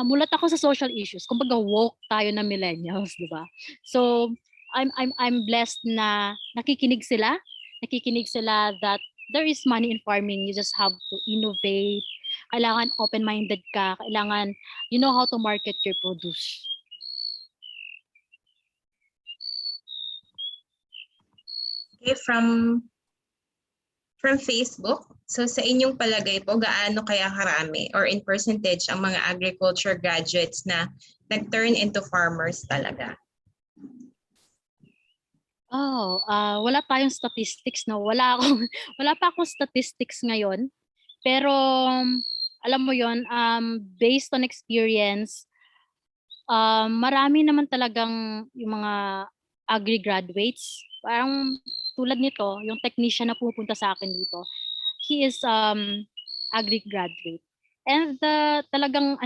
mulat ako sa social issues. Kumbaga woke tayo na millennials, di ba? So I'm blessed na nakikinig sila that there is money in farming. You just have to innovate. Kailangan open-minded ka. Kailangan you know how to market your produce. Okay, from Facebook, so sa inyong palagay po, gaano kaya karami or in percentage ang mga agriculture graduates na nag-turn into farmers talaga? Wala tayong statistics, no? Wala pa akong statistics ngayon. Pero alam mo yon, based on experience, marami naman talagang yung mga agri-graduates. Parang tulad nito, yung technician na pupunta sa akin dito, he is agri-graduate. And talagang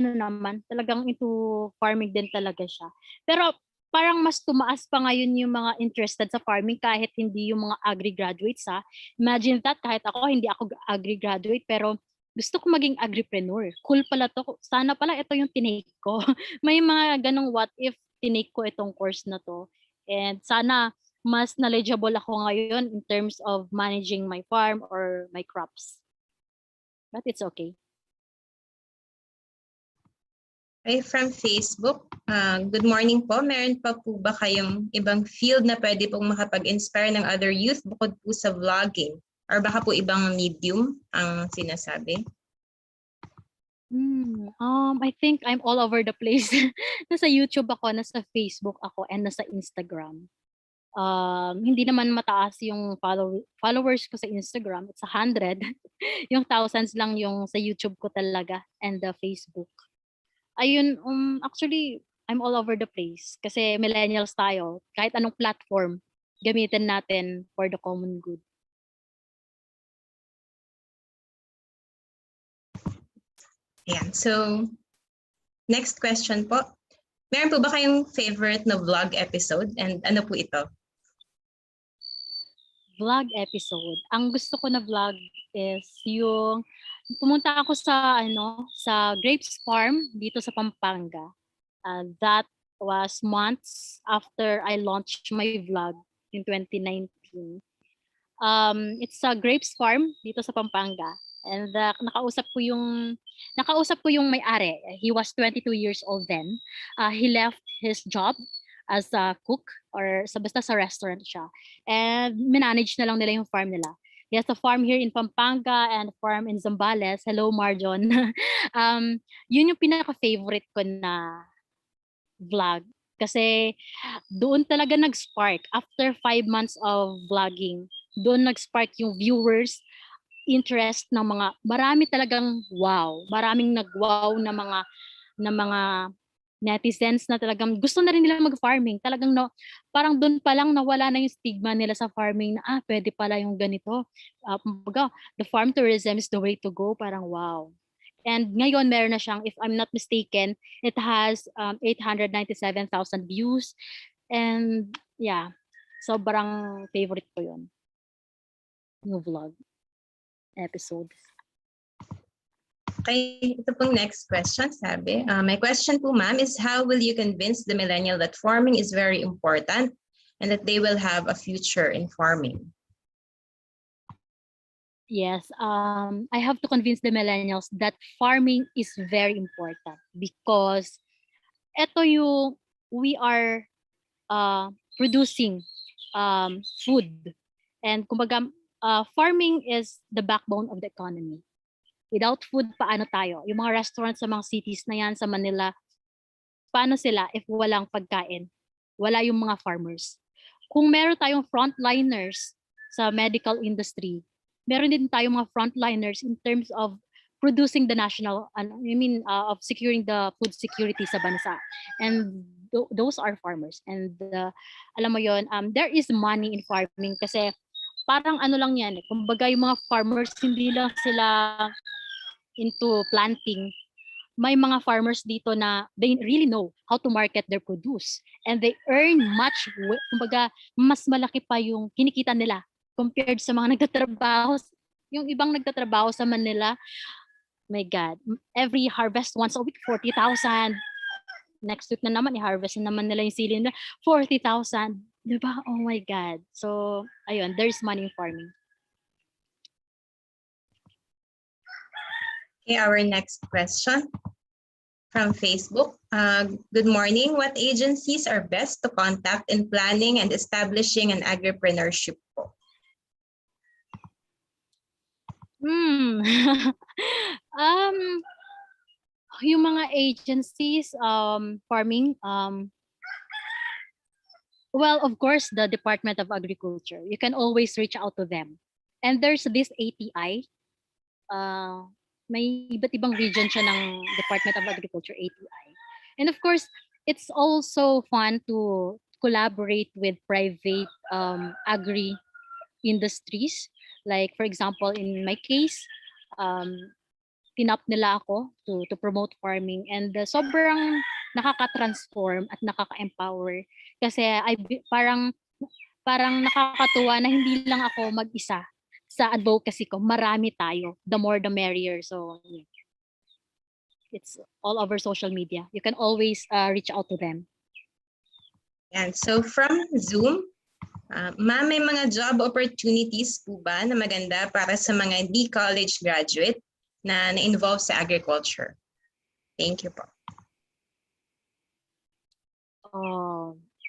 talagang into farming din talaga siya. Pero parang mas tumaas pa ngayon yung mga interested sa farming kahit hindi yung mga agri-graduates ha. Imagine that, kahit ako, hindi ako agri-graduate pero gusto ko maging agripreneur. Cool pala to. Sana pala ito yung tinake ko. May mga ganong what if tinake ko itong course na to. And sana mas knowledgeable ako ngayon in terms of managing my farm or my crops. But it's okay. Okay, from Facebook, good morning po. Meron pa po ba kayong ibang field na pwede pong makapag-inspire ng other youth bukod po sa vlogging? Or baka po ibang medium ang sinasabi? I think I'm all over the place. Nasa YouTube ako, nasa Facebook ako, and nasa Instagram. Hindi naman mataas yung followers ko sa Instagram. It's 100. Yung thousands lang yung sa YouTube ko talaga and the Facebook. Ayun, actually, I'm all over the place. Kasi millennials tayo. Kahit anong platform, gamitin natin for the common good. Ayan. So, next question po. Meron po ba kayong favorite na vlog episode? And ano po ito? Vlog episode. Ang gusto ko na vlog is yung pumunta ako sa sa grapes farm dito sa Pampanga. That was months after I launched my vlog in 2019. It's a grapes farm dito sa Pampanga. And nakausap ko yung may-ari. He was 22 years old then. He left his job as a cook or basta sa restaurant siya. And manage na lang nila yung farm nila. He has a farm here in Pampanga and a farm in Zambales. Hello, Marjon. Yun yung pinaka-favorite ko na vlog. Kasi doon talaga nag-spark after 5 months of vlogging. Doon nag-spark yung viewers interest ng mga marami talagang wow. Maraming nag-wow na mga netizens na talagang gusto na rin nila mag-farming. Talagang no, parang doon pa lang nawala na yung stigma nila sa farming na pwede pala yung ganito. Kumbaga, the farm tourism is the way to go. Parang wow. And ngayon meron na siyang, if I'm not mistaken, it has 897,000 views. And yeah, sobrang favorite ko yun. Yung vlog episode. Okay, ito pong next question, sabi. My question po, ma'am, is how will you convince the millennial that farming is very important and that they will have a future in farming? Yes, I have to convince the millennials that farming is very important because we are producing food. And kumbaga, farming is the backbone of the economy. Without food, paano tayo? Yung mga restaurants sa mga cities na yan, sa Manila, paano sila if walang pagkain? Wala yung mga farmers. Kung meron tayong frontliners sa medical industry, meron din tayong mga frontliners in terms of producing the national, of securing the food security sa bansa. And those are farmers. And alam mo yon, there is money in farming kasi parang ano lang yan, kumbaga yung mga farmers, hindi lang sila into planting. May mga farmers dito na they really know how to market their produce and they earn much, kumbaga mas malaki pa yung kinikita nila compared sa mga nagtatrabaho, yung ibang nagtatrabaho sa Manila. My God, every harvest once a week 40,000, next week na naman i-harvest na naman nila yung sili nila 40,000, di ba? Oh my God. So ayun, there's money in farming. Okay, our next question from Facebook. Good morning. What agencies are best to contact in planning and establishing an agripreneurship po? Yung mga agencies, farming, well, of course, the Department of Agriculture. You can always reach out to them. And there's this ATI. May iba't ibang region siya ng Department of Agriculture, ATI. And of course, it's also fun to collaborate with private agri industries. Like for example, in my case, tinap nila ako to promote farming, and sobrang nakaka-transform at nakaka-empower kasi parang nakakatuwa na hindi lang ako mag-isa sa advocacy ko. Marami tayo. The more the merrier. So yeah. It's all over social media. You can always reach out to them. And so from Zoom, ma'am, may mga job opportunities po ba na maganda para sa mga hindi college graduate na na-involve sa agriculture? Thank you po.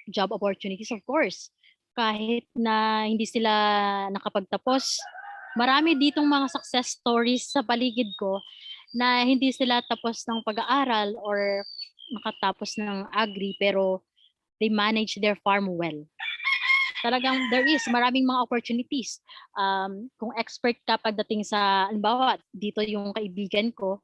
Job opportunities, of course. Kahit na hindi sila nakapagtapos, marami ditong mga success stories sa paligid ko na hindi sila tapos ng pag-aaral or nakatapos ng agri pero they manage their farm well. Talagang there is maraming mga opportunities. Kung expert ka pagdating sa, halimbawa, dito yung kaibigan ko,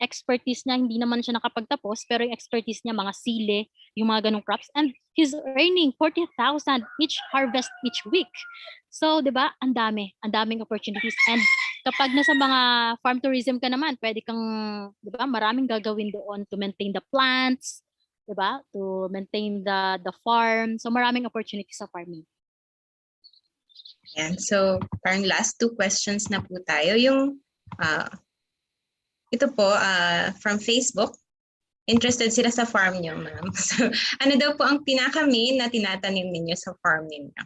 expertise niya, hindi naman siya nakapagtapos, pero yung expertise niya, mga sili, yung mga ganong crops, and he's earning 40,000 each harvest each week. So, di ba, ang daming opportunities. And kapag nasa mga farm tourism ka naman, pwede kang, di ba, maraming gagawin doon to maintain the plants, di ba, to maintain the farm. So, maraming opportunities sa farming. Yan. So, parang last two questions na po tayo. Yung ito po, from Facebook, interested sila sa farm niyo, ma'am. So, ano daw po ang pinaka-main na tinatanim ninyo sa farm ninyo?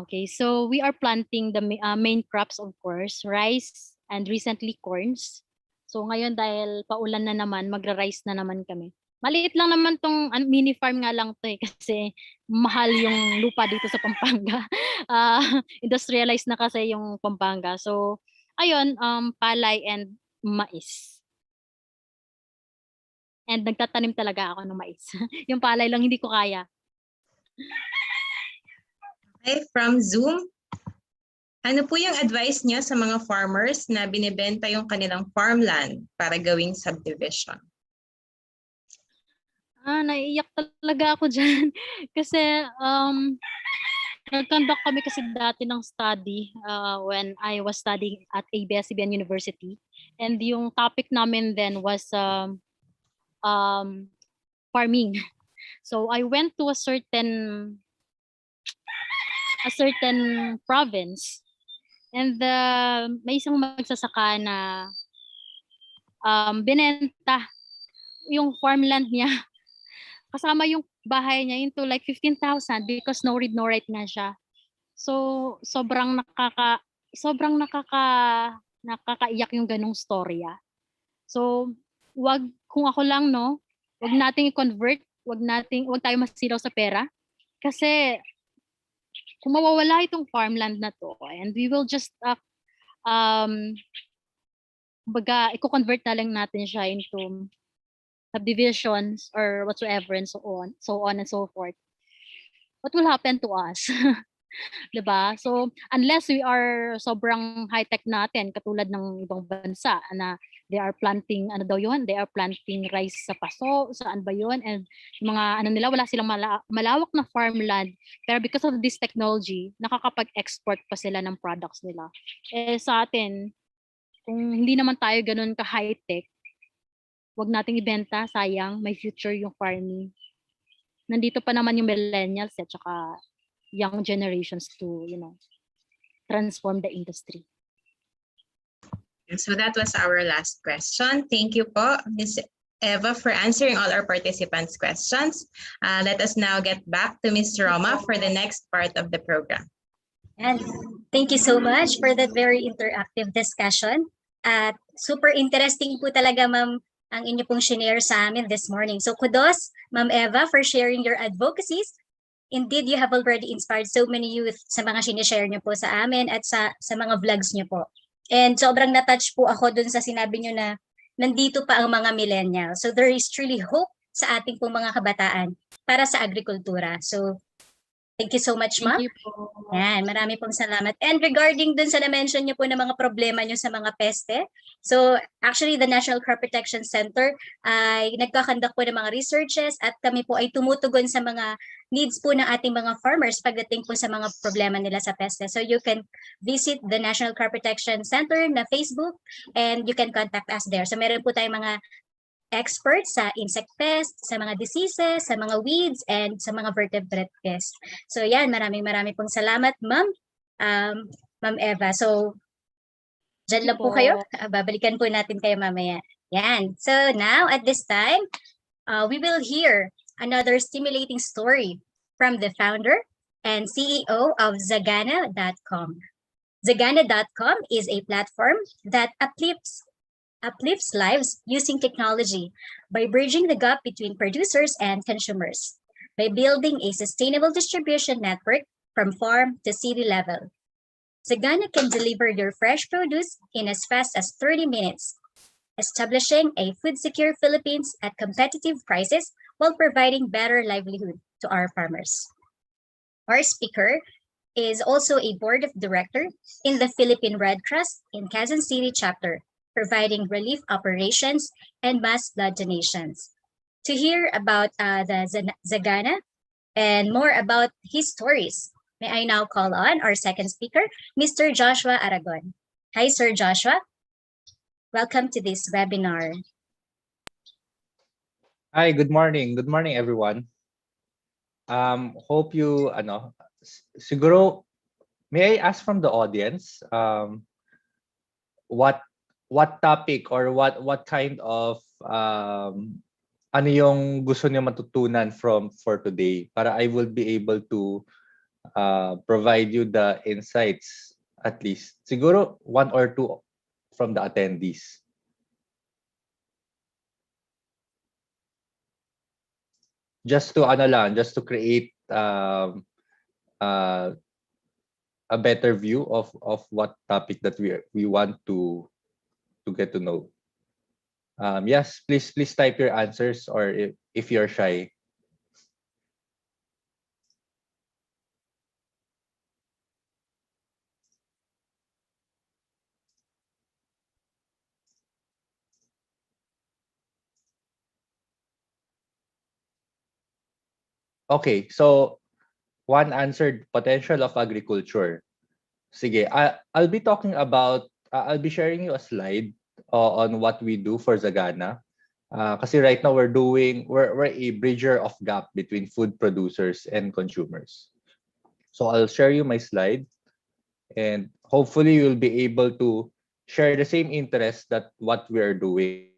Okay. So, we are planting the main crops, of course, rice and recently corns. So, ngayon dahil paulan na naman, magra-rice na naman kami. Maliit lang naman tong mini farm nga lang to kasi mahal yung lupa dito sa Pampanga. Industrialized na kasi yung Pampanga. So, ayun, palay and mais. And nagtatanim talaga ako ng mais. Yung palay lang hindi ko kaya. Okay, from Zoom, ano po yung advice niyo sa mga farmers na binibenta yung kanilang farmland para gawing subdivision? Naiiyak talaga ako dyan. Kasi nag-conduct kami kasi dati ng study when I was studying at ABS-CBN University. And yung topic namin then was farming. So I went to a certain province, and may isang magsasaka na binenta yung farmland niya kasama yung bahay niya into like 15,000 because no read no write nga siya. So sobrang nakakaiyak yung ganung storya. So kung ako lang, no, wag nating i-convert, wag tayo masilaw sa pera kasi kung mawawala itong farmland na to and we will just baga i-convert na lang natin siya into subdivisions or whatsoever and so on and so forth, what will happen to us? 'Di ba? So unless we are sobrang high-tech natin katulad ng ibang bansa na they are planting they are planting rice sa paso, saan ba yun? And yung mga nila wala silang malawak na farmland, pero because of this technology, nakakapag-export pa sila ng products nila. Sa atin, kung hindi naman tayo ganun ka high-tech, wag nating ibenta, sayang, may future yung farming. Nandito pa naman yung millennials at saka young generations to, transform the industry. So that was our last question. Thank you po, Ms. Eva, for answering all our participants' questions. Let us now get back to Ms. Roma for the next part of the program. And thank you so much for that very interactive discussion. At super interesting po talaga, ma'am, ang inyo pong share sa amin this morning. So kudos, Ma'am Eva, for sharing your advocacies. Indeed, you have already inspired so many youth sa mga sinishare niyo po sa amin at sa mga vlogs niyo po. And sobrang na-touch po ako dun sa sinabi niyo na nandito pa ang mga millennials. So there is truly hope sa ating pong mga kabataan para sa agrikultura. So thank you so much, ma'am. Thank you po. Yan, marami pong salamat. And regarding dun sa na-mention niyo po na mga problema niyo sa mga peste, so actually the National Crop Protection Center ay nagkakandak po ng mga researches at kami po ay tumutugon sa mga needs po ng ating mga farmers pagdating po sa mga problema nila sa peste. So you can visit the National Crop Protection Center na Facebook and you can contact us there. So meron po tayong mga experts sa insect pests, sa mga diseases, sa mga weeds, and sa mga vertebrate pests. So yan, maraming pong salamat, ma'am. Ma'am Eva. So, dyan lang po kayo. Babalikan po natin kayo mamaya. Yan. So now, at this time, we will hear another stimulating story from the founder and CEO of Zagana.com. Zagana.com is a platform that uplifts lives using technology by bridging the gap between producers and consumers, by building a sustainable distribution network from farm to city level. Zagana can deliver your fresh produce in as fast as 30 minutes, establishing a food-secure Philippines at competitive prices while providing better livelihood to our farmers. Our speaker is also a board of director in the Philippine Red Cross in Quezon City chapter, providing relief operations and mass blood donations. To hear about the Zagana and more about his stories, may I now call on our second speaker, Mr. Joshua Aragon. Hi, Sir Joshua. Welcome to this webinar. Hi, good morning. Good morning, everyone. Hope you, siguro, may I ask from the audience, what topic or what kind of ano yung gusto niyo matutunan for today para I will be able to provide you the insights, at least siguro one or two from the attendees. Just to create a better view of what topic that we want to get to know. Yes, please type your answers, or if you're shy. Okay, so one answered potential of agriculture. Sige, I'll be talking about, I'll be sharing you a slide on what we do for Zagana. Kasi right now we're a bridger of gap between food producers and consumers. So I'll share you my slide, and hopefully you'll be able to share the same interest that what we are doing.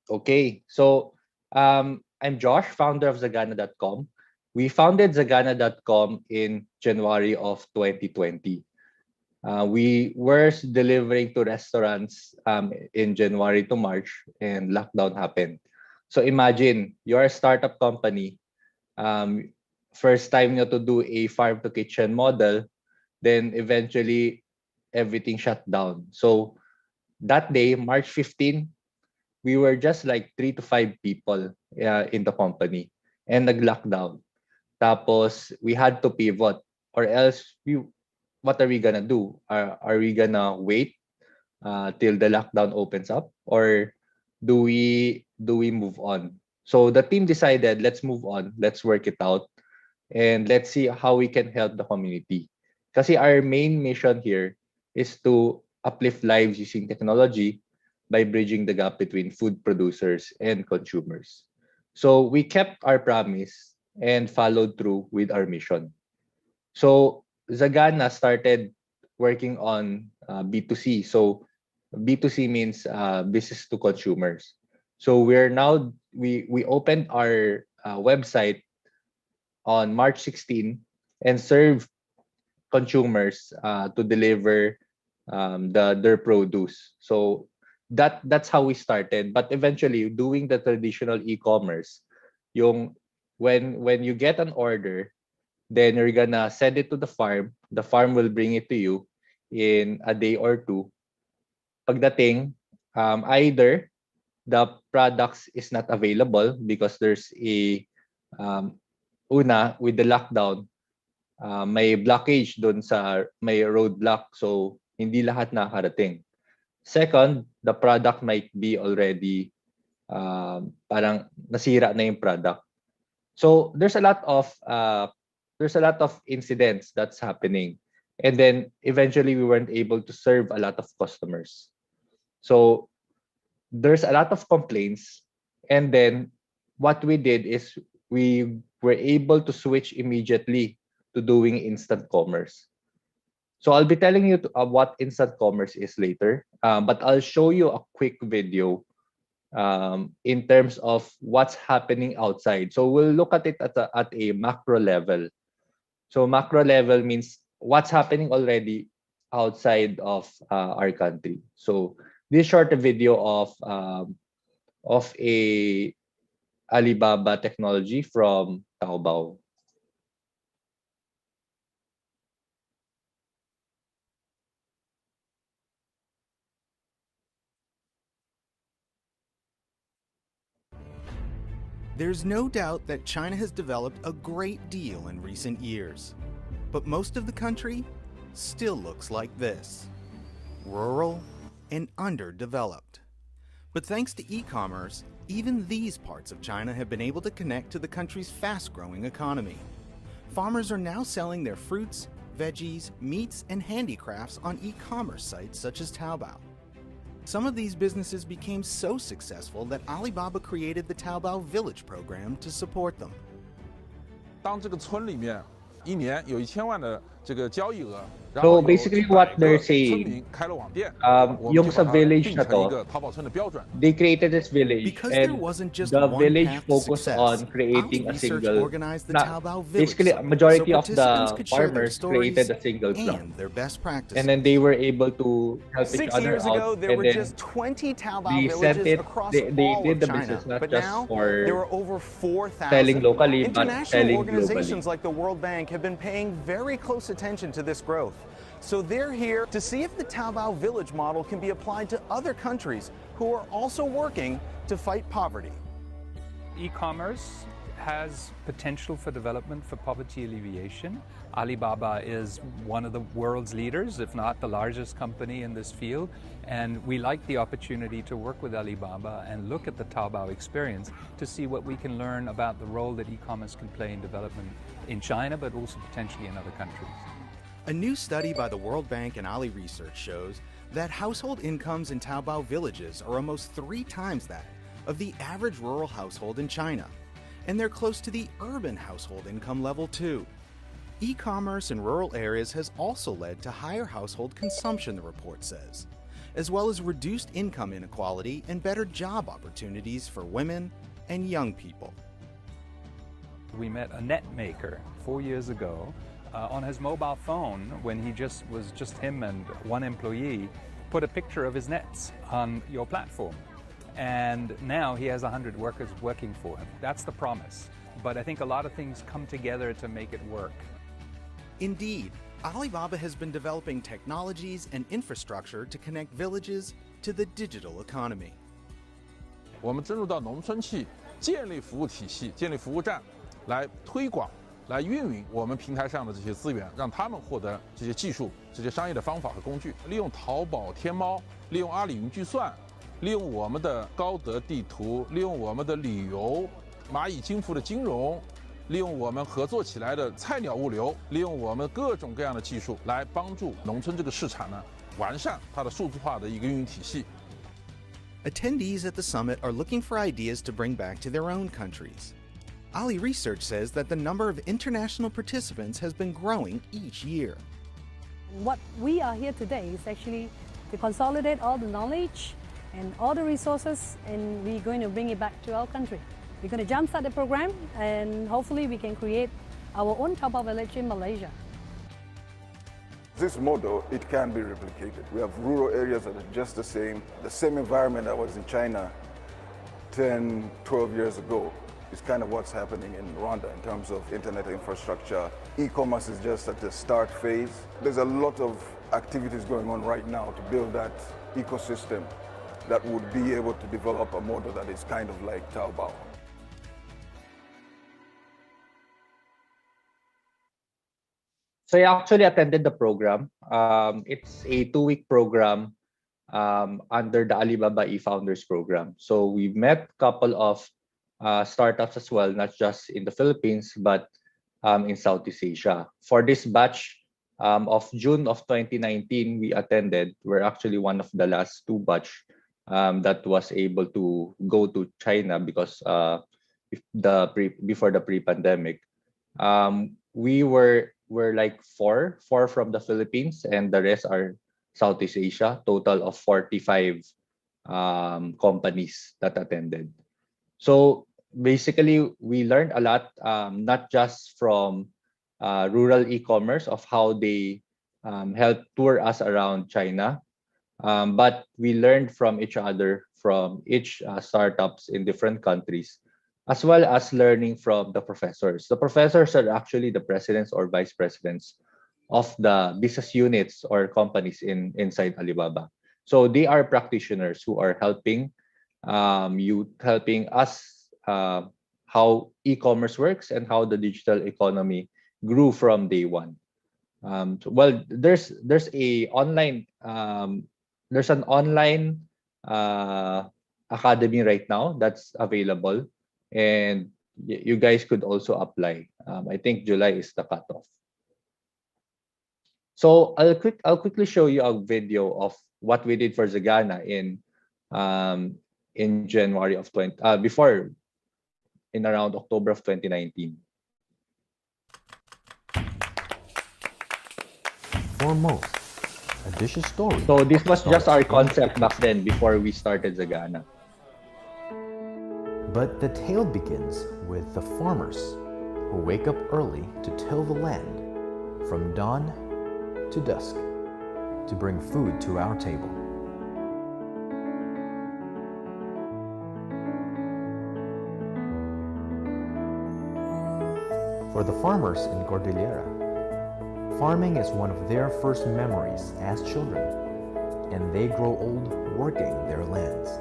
Okay, so I'm Josh, founder of Zagana.com. We founded Zagana.com in January of 2020. We were delivering to restaurants in January to March, and lockdown happened. So imagine you're a startup company, um, first time nyo to do a farm to kitchen model, then eventually everything shut down. So that day, March 15, we were just like 3 to 5 people in the company, and nag-lockdown. Tapos we had to pivot, or else what are we gonna do? Are we gonna wait till the lockdown opens up, or do we move on? So the team decided, let's move on, let's work it out, and let's see how we can help the community. Kasi our main mission here is to uplift lives using technology by bridging the gap between food producers and consumers. So we kept our promise and followed through with our mission. So Zagana started working on B2C. So B2C means business to consumers. So we opened our website on March 16 and serve consumers to deliver their produce. So that's how we started. But eventually, doing the traditional e-commerce, yung when you get an order, then you're gonna send it to the farm. The farm will bring it to you in a day or two. Pagdating, either the products is not available because there's a with the lockdown, may blockage doon sa may roadblock, so hindi lahat nakarating. Second, the product might be already parang nasira na yung product. So there's a lot of incidents that's happening, and then eventually we weren't able to serve a lot of customers. So there's a lot of complaints, and then what we did is we were able to switch immediately to doing instant commerce. So I'll be telling you what instant commerce is later, but I'll show you a quick video in terms of what's happening outside. So we'll look at it at a macro level. So macro level means what's happening already outside of our country. So this short video of a Alibaba technology from Taobao. There's no doubt that China has developed a great deal in recent years, but most of the country still looks like this: rural and underdeveloped. But thanks to e-commerce, even these parts of China have been able to connect to the country's fast-growing economy. Farmers are now selling their fruits, veggies, meats, and handicrafts on e-commerce sites such as Taobao. Some of these businesses became so successful that Alibaba created the Taobao Village program to support them. 当这个村里面一年有1000万的 So basically what they're saying, yung sa village na to, they created this village Because and there wasn't just the one village path to focused success, on creating a Research single, organized the na, Taobao Village basically a Summit, majority so of participants the could share their farmers stories created a single plot. and their best practices. And then they were able to help each 6 other years ago, out. there And were then just 20 Taobao they sent villages it, across they all did of the China. business not But just now, for there are over 4,000. selling locally, but International selling organizations globally. like the World Bank have been paying very close attention to this growth. So they're here to see if the Taobao village model can be applied to other countries who are also working to fight poverty. E-commerce has potential for development for poverty alleviation. Alibaba is one of the world's leaders, if not the largest company in this field, and we like the opportunity to work with Alibaba and look at the Taobao experience to see what we can learn about the role that e-commerce can play in development in China, but also potentially in other countries. A new study by the World Bank and Ali Research shows that household incomes in Taobao villages are almost 3 times that of the average rural household in China, and they're close to the urban household income level too. E-commerce in rural areas has also led to higher household consumption, the report says, as well as reduced income inequality and better job opportunities for women and young people. We met a net maker 4 years ago on his mobile phone when he was just him and one employee, put a picture of his nets on your platform. And now he has 100 workers working for him. That's the promise. But I think a lot of things come together to make it work. Indeed, Alibaba has been developing technologies and infrastructure to connect villages to the digital economy. 我们深入到农村去，建立服务体系，建立服务站，来推广、来运营我们平台上的这些资源，让他们获得这些技术、这些商业的方法和工具。利用淘宝、天猫，利用阿里云计算，利用我们的高德地图，利用我们的旅游、蚂蚁金服的金融，利用我们合作起来的菜鸟物流，利用我们各种各样的技术来帮助农村这个市场呢，完善它的数字化的一个运营体系。 Attendees at the summit are looking for ideas to bring back to their own countries. Ali Research says that the number of international participants has been growing each year. What we are here today is actually to consolidate all the knowledge and all the resources, and we're going to bring it back to our country. We're going to jumpstart the program, and hopefully we can create our own Taobao village in Malaysia. This model, it can be replicated. We have rural areas that are just the same environment that was in China 10, 12 years ago. It's kind of what's happening in Rwanda in terms of internet infrastructure. E-commerce is just at the start phase. There's a lot of activities going on right now to build that ecosystem that would be able to develop a model that is kind of like Taobao. So I actually attended the program. It's a 2-week program under the Alibaba eFounders program. So we met a couple of startups as well, not just in the Philippines, but in Southeast Asia. For this batch of June of 2019, we attended. We're actually one of the last 2 batch that was able to go to China because before the pre-pandemic. We were like four from the Philippines, and the rest are Southeast Asia. Total of 45 companies that attended. So basically, we learned a lot, not just from rural e-commerce of how they help tour us around China, but we learned from each other, from each startups in different countries, as well as learning from the professors. The professors are actually the presidents or vice presidents of the business units or companies inside Alibaba. So they are practitioners who are helping helping us how e-commerce works and how the digital economy grew from day one. Well, there's an online academy right now that's available, and you guys could also apply. I think July is the cutoff. So I'll quickly show you a video of what we did for Zagana in January of in around October of 2019. foremost, a dish's story. So this was just starts our in concept the back kitchen. then before we started Zagana. But the tale begins with the farmers who wake up early to till the land from dawn to dusk to bring food to our table. For the farmers in Cordillera, farming is one of their first memories as children, and they grow old working their lands.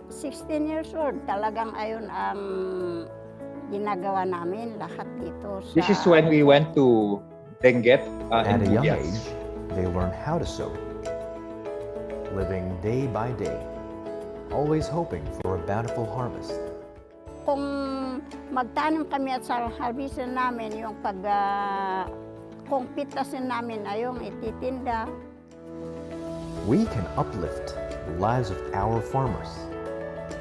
16 years old, talagang ayun ang ginagawa namin lahat dito sa... This is when we went to Benguet At in a young Bugyas. age, they learn how to sew, living day by day, always hoping for a bountiful harvest. Kung magtanim kami at sa harvestin namin, yung kung pitasin namin ay yung ititinda. We can uplift the lives of our farmers,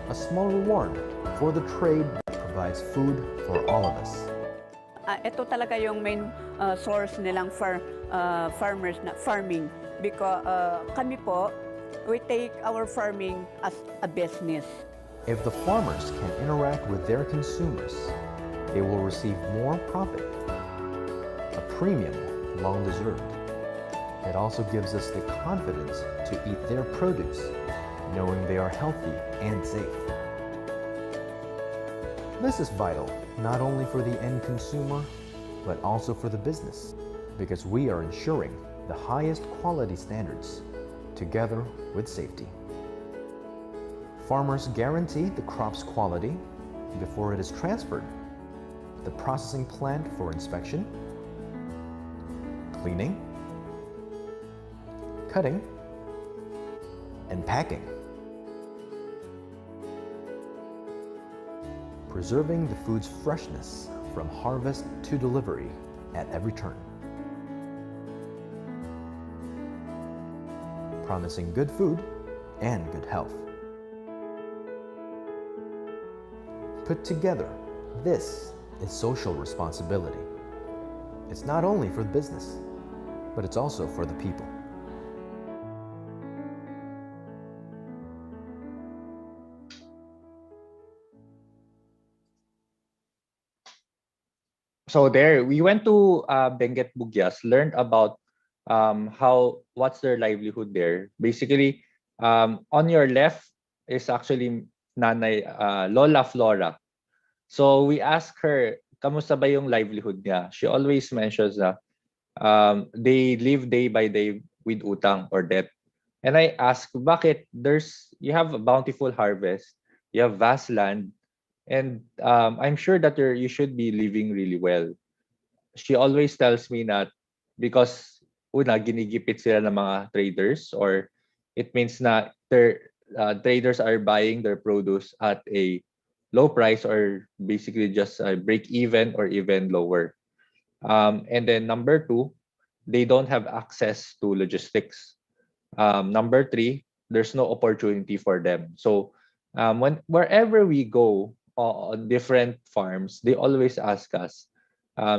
a small reward for the trade that provides food for all of us. Ito talaga yung main source nilang farmers na farming because kami po we take our farming as a business. If the farmers can interact with their consumers, they will receive more profit, a premium long deserved. It also gives us the confidence to eat their produce, knowing they are healthy and safe. This is vital, not only for the end consumer, but also for the business, because we are ensuring the highest quality standards, together with safety. Farmers guarantee the crop's quality before it is transferred, the processing plant for inspection, cleaning, cutting, and packing. Preserving the food's freshness from harvest to delivery at every turn. Promising good food and good health. Put together, this is social responsibility. It's not only for the business, but it's also for the people. So there, we went to Benguet Bugyas, learned about what's their livelihood there. Basically, on your left is actually Nanay Lola Flora. So we asked her, kamusta ba yung livelihood niya? She always mentions that they live day by day with utang or debt. And I asked, bakit you have a bountiful harvest, you have vast land, and I'm sure that you should be living really well. She always tells me that because una, ginigipit sila ng mga traders, or it means na their traders are buying their produce at a low price or basically just break even or even lower. And then number two, they don't have access to logistics. Number three, there's no opportunity for them. So wherever we go on different farms, they always ask us,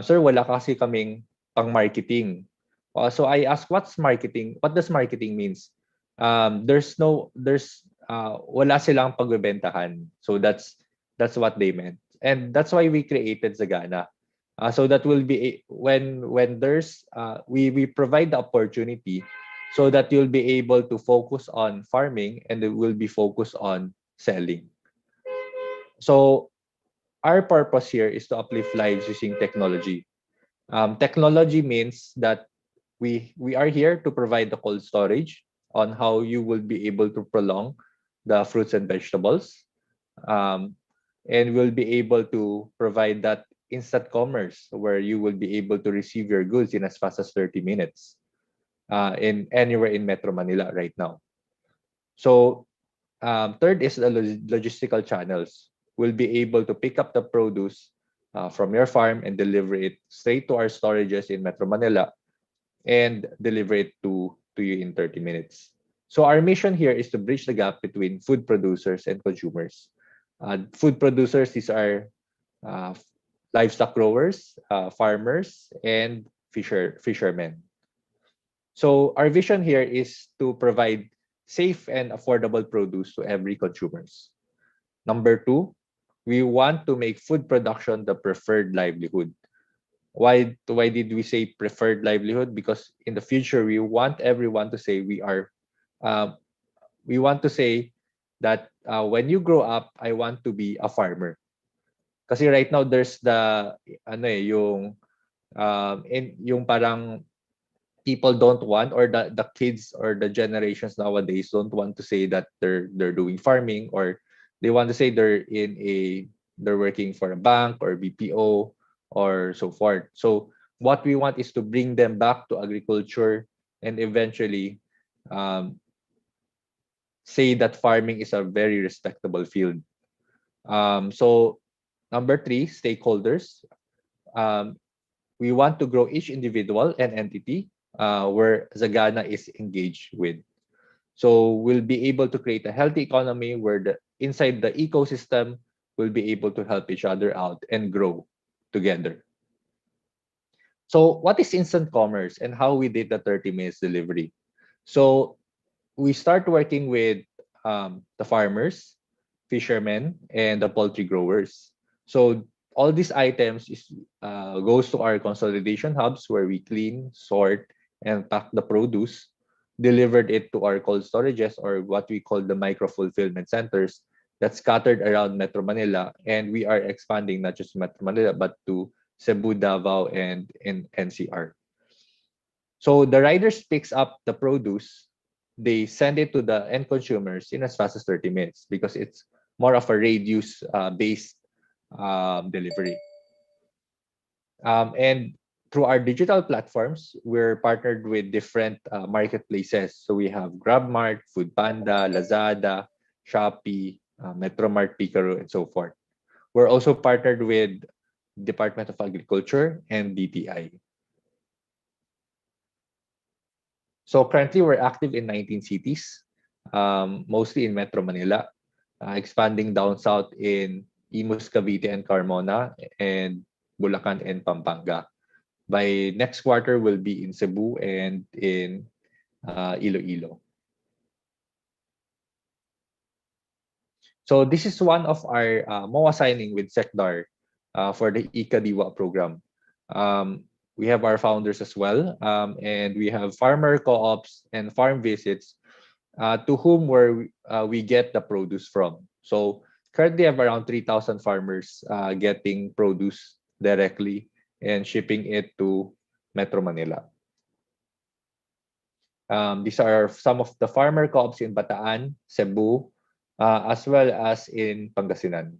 sir, wala kasi kaming pang-marketing. So I asked, what's marketing? What does marketing means? Wala silang pagbebentahan. So that's what they meant. And that's why we created Zagana. So that will be when there's we provide the opportunity so that you'll be able to focus on farming and it will be focused on selling. So our purpose here is to uplift lives using technology. Technology means that we are here to provide the cold storage on how you will be able to prolong the fruits and vegetables. And we'll be able to provide that instant commerce where you will be able to receive your goods in as fast as 30 minutes in anywhere in Metro Manila right now. So third is the logistical channels. We'll be able to pick up the produce from your farm and deliver it straight to our storages in Metro Manila and deliver it to you in 30 minutes. So our mission here is to bridge the gap between food producers and consumers. Food producers, these are livestock growers, farmers, and fishermen. So our vision here is to provide safe and affordable produce to every consumers. Number two, we want to make food production the preferred livelihood. Why did we say preferred livelihood? Because in the future we want everyone to say we want to say that when you grow up, I want to be a farmer. Kasi right now there's the yung parang people don't want, or the kids or the generations nowadays don't want to say that they're doing farming, or they want to say they're working for a bank or BPO or so forth. So what we want is to bring them back to agriculture and eventually say that farming is a very respectable field. So number three, stakeholders. We want to grow each individual and entity where Zagana is engaged with. So we'll be able to create a healthy economy where inside the ecosystem we'll be able to help each other out and grow together. So what is instant commerce and how we did the 30 minutes delivery? So we start working with the farmers, fishermen, and the poultry growers. So all these items goes to our consolidation hubs where we clean, sort, and pack the produce, delivered it to our cold storages, or what we call the micro fulfillment centers that's scattered around Metro Manila. And we are expanding not just Metro Manila but to Cebu, Davao, and in NCR. So the riders picks up the produce, they send it to the end consumers in as fast as 30 minutes because it's more of a radius based delivery. And through our digital platforms, we're partnered with different marketplaces. So we have GrabMart, Foodpanda, Lazada, Shopee, Metromart, Picaro, and so forth. We're also partnered with Department of Agriculture and DTI. So currently we're active in 19 cities, mostly in Metro Manila, expanding down south in Imus, Cavite, and Carmona, and Bulacan and Pampanga. By next quarter, we'll be in Cebu and in Iloilo. So this is one of our MOA signing with SECDAR for the Ikadiwa program. We have our founders as well, and we have farmer co-ops and farm visits to whom we get the produce from. So currently, I have around 3,000 farmers getting produce directly and shipping it to Metro Manila. These are some of the farmer co-ops in Bataan, Cebu, as well as in Pangasinan.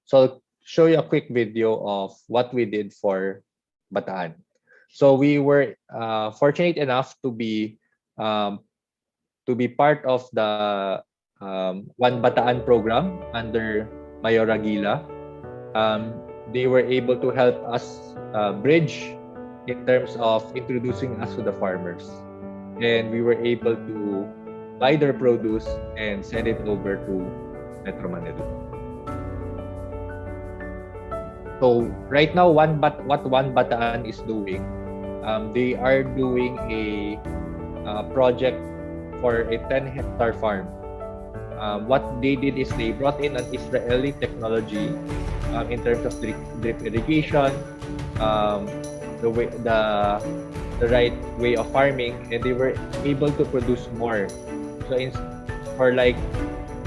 So I'll show you a quick video of what we did for Bataan. So we were fortunate enough to be part of the One Bataan program under Mayor Aguila. They were able to help us bridge in terms of introducing us to the farmers. And we were able to buy their produce and send it over to Metro Manila. So right now, what One Bataan is doing, they are doing a project for a 10-hectare farm. What they did is they brought in an Israeli technology in terms of drip irrigation, the right way of farming, and they were able to produce more. So for like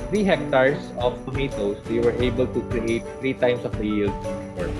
3 hectares of tomatoes, they were able to create 3 times of the yield more.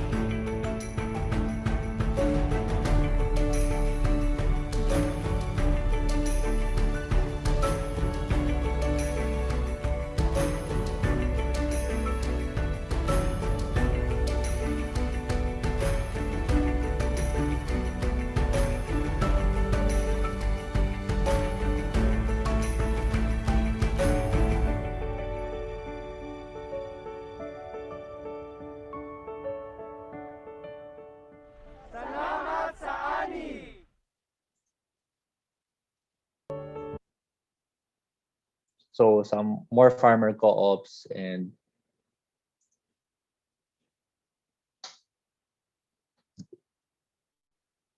So some more farmer co-ops and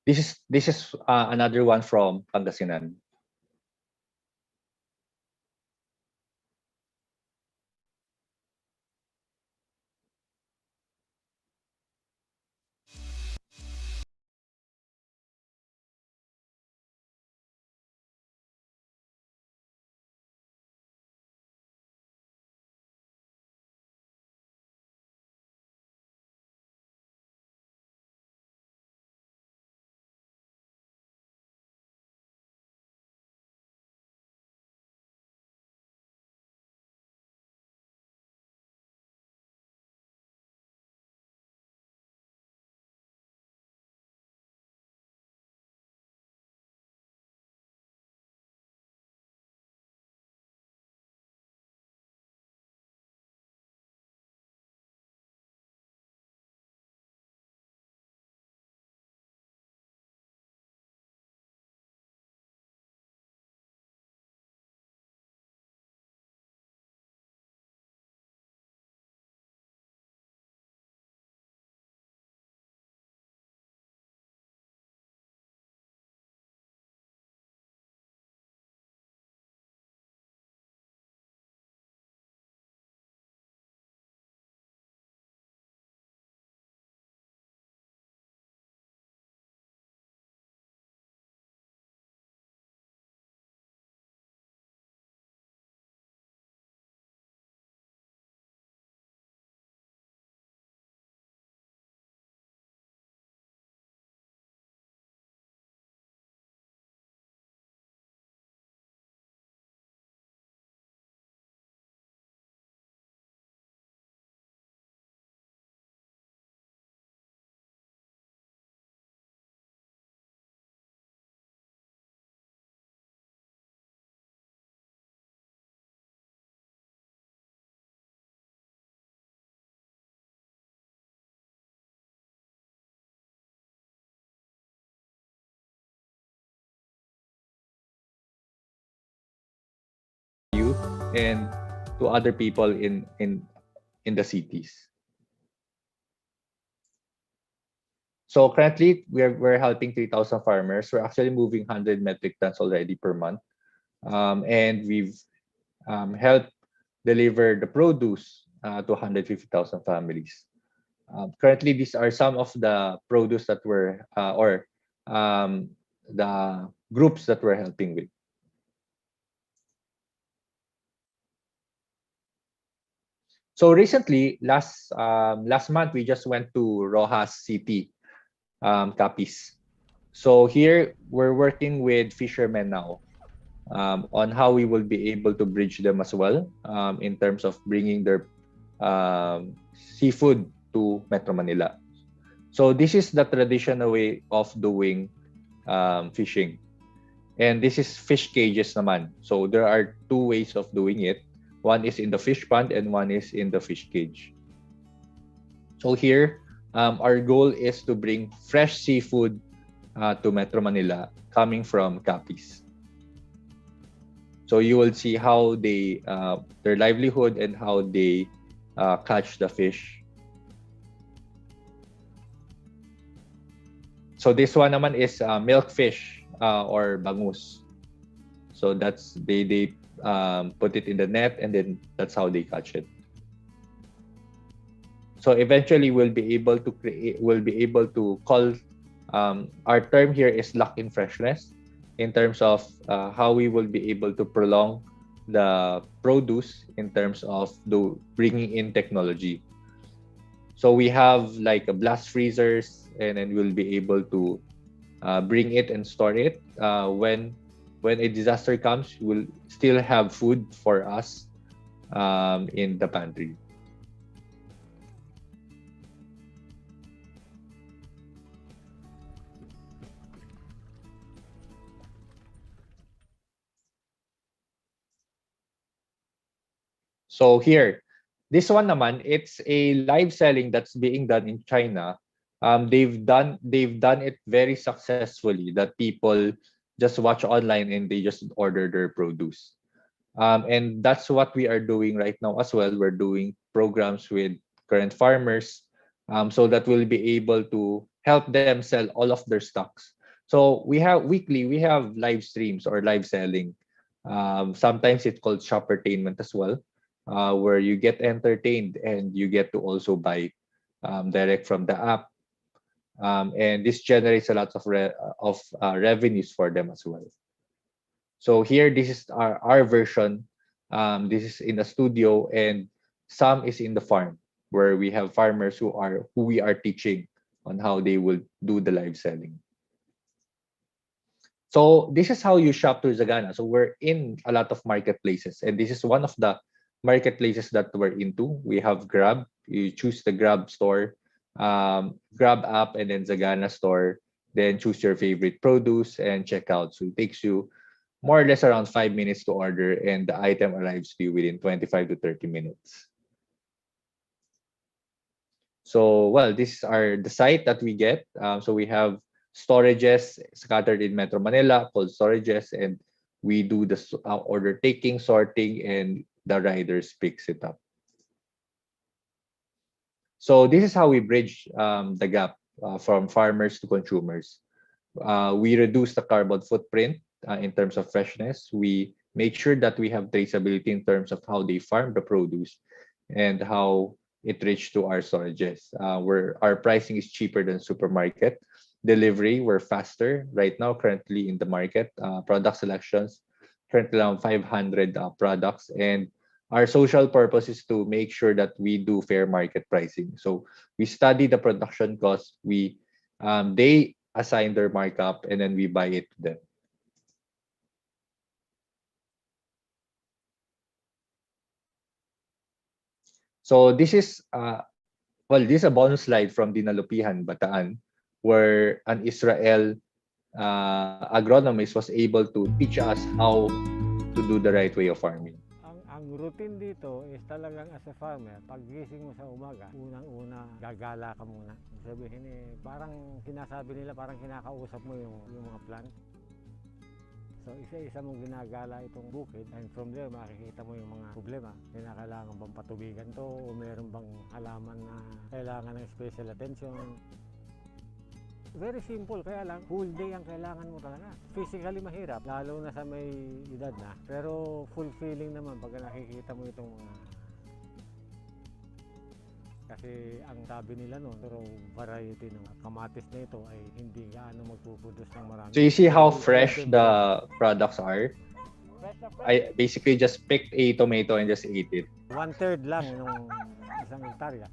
This is another one from Pangasinan. You and to other people in the cities. So currently, we're helping 3,000 farmers. We're actually moving 100 metric tons already per month, and we've helped deliver the produce to 150,000 families. Currently, these are some of the produce that we're or the groups that we're helping with. So recently, last month, we just went to Rojas City, Capiz. So here we're working with fishermen now on how we will be able to bridge them as well in terms of bringing their seafood to Metro Manila. So this is the traditional way of doing fishing. And this is fish cages naman. So there are two ways of doing it. One is in the fish pond and one is in the fish cage. So here, our goal is to bring fresh seafood to Metro Manila coming from Capiz. So you will see how they their livelihood and how they catch the fish. So this one naman is milkfish or bangus. So that's they put it in the net and then that's how they catch it. So eventually we'll be able to call our term here is lock in freshness in terms of how we will be able to prolong the produce in terms of bringing in technology. So we have like a blast freezers and then we'll be able to bring it and store it. When a disaster comes, we'll still have food for us in the pantry. So here, this one naman, it's a live selling that's being done in China. They've done it very successfully that people just watch online and they just order their produce. And that's what we are doing right now as well. We're doing programs with current farmers so that we'll be able to help them sell all of their stocks So we have weekly, we have live streams or live selling. Sometimes it's called shoppertainment as well, where you get entertained and you get to also buy direct from the app. And this generates a lot of revenues for them as well. So here, this is our version. This is in the studio, and some is in the farm, where we have farmers who we are teaching on how they will do the live selling. So this is how you shop through Zagana. So we're in a lot of marketplaces, and this is one of the marketplaces that we're into. We have Grab. You choose the Grab store, Grab app, and then Zagana store. Then choose your favorite produce and check out. So it takes you more or less around 5 minutes to order, and the item arrives to you within 25 to 30 minutes. So, well, this is the site that we get. So we have storages scattered in Metro Manila, cold storages, and we do the order taking, sorting, and the riders picks it up. So this is how we bridge the gap from farmers to consumers. We reduce the carbon footprint in terms of freshness. We make sure that we have traceability in terms of how they farm the produce and how it reached to our storages. Where our pricing is cheaper than supermarket. Delivery, we're faster right now, currently in the market. Product selections, currently around 500 products. And our social purpose is to make sure that we do fair market pricing. So we study the production cost. They assign their markup, and then we buy it to them. So this is this is a bonus slide from Dinalupihan, Bataan, where an Israel agronomist was able to teach us how to do the right way of farming. Ang routine dito is talagang as a farmer, paggising mo sa umaga, unang-una gagala ka muna. Sabihin parang sinasabi nila, parang kinakausap mo yung mga plant. So isa-isa mong ginagala itong bukid, and from there makikita mo yung mga problema. Kailangan bang patubigan to, o meron bang halaman na kailangan ng special attention. Very simple, kaya lang full day ang kailangan mo talaga. Physically mahirap, lalo na sa may edad na. Pero fulfilling naman pag nakikita mo itong mga... Kasi ang sabi nila noon, pero variety ng kamatis na ito ay hindi gaano magpuproduce ng marami. So you see how fresh the products are? I basically just picked a tomato and just ate it. 1/3 lang nung isang hektarya.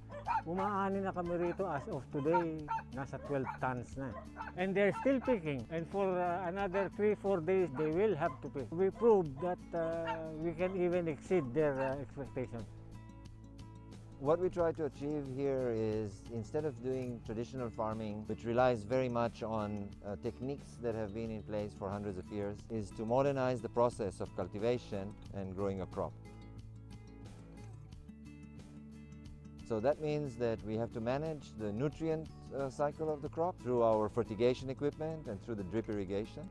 Umaani na kami rito as of today, nasa 12 tons na. And they're still picking. And for another 3-4 days, they will have to pick. We proved that we can even exceed their expectations. What we try to achieve here is, instead of doing traditional farming, which relies very much on techniques that have been in place for hundreds of years, is to modernize the process of cultivation and growing a crop. So that means that we have to manage the nutrient cycle of the crop through our fertigation equipment and through the drip irrigation.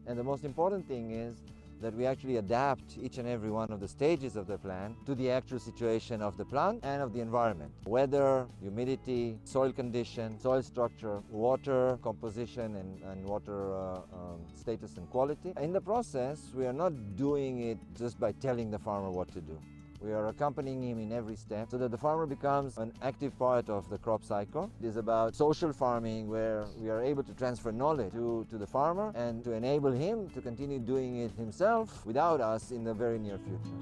And the most important thing is that we actually adapt each and every one of the stages of the plant to the actual situation of the plant and of the environment. Weather, humidity, soil condition, soil structure, water composition and water status and quality. In the process, we are not doing it just by telling the farmer what to do. We are accompanying him in every step so that the farmer becomes an active part of the crop cycle. It is about social farming, where we are able to transfer knowledge to the farmer and to enable him to continue doing it himself without us in the very near future.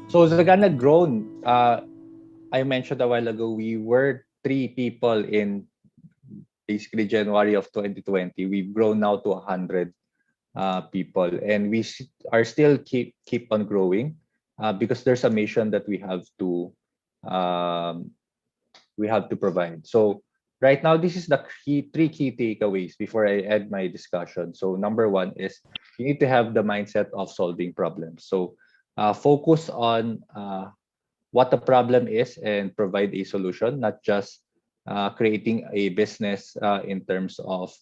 So Zagana grown. I mentioned a while ago, we were 3 people in basically January of 2020. We've grown now to 100. People, and we are still keep on growing because there's a mission that we have to provide. So right now, this is the 3 key takeaways before I end my discussion. So number 1 is you need to have the mindset of solving problems. So focus on what the problem is and provide a solution, not just creating a business in terms of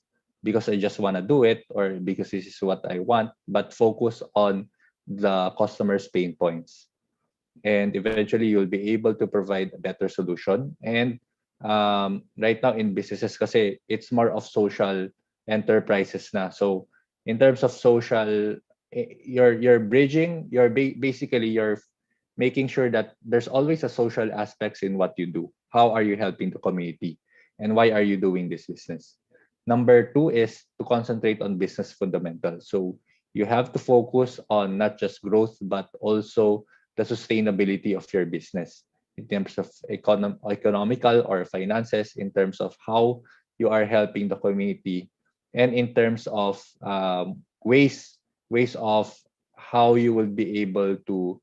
because I just want to do it or because this is what I want, but focus on the customer's pain points. and eventually you'll be able to provide a better solution. And right now in businesses, kasi it's more of social enterprises na. So in terms of social, you're bridging, basically you're making sure that there's always a social aspects in what you do. How are you helping the community, and why are you doing this business? Number two is to concentrate on business fundamentals. So you have to focus on not just growth, but also the sustainability of your business in terms of economical or finances, in terms of how you are helping the community, and in terms of ways of how you will be able to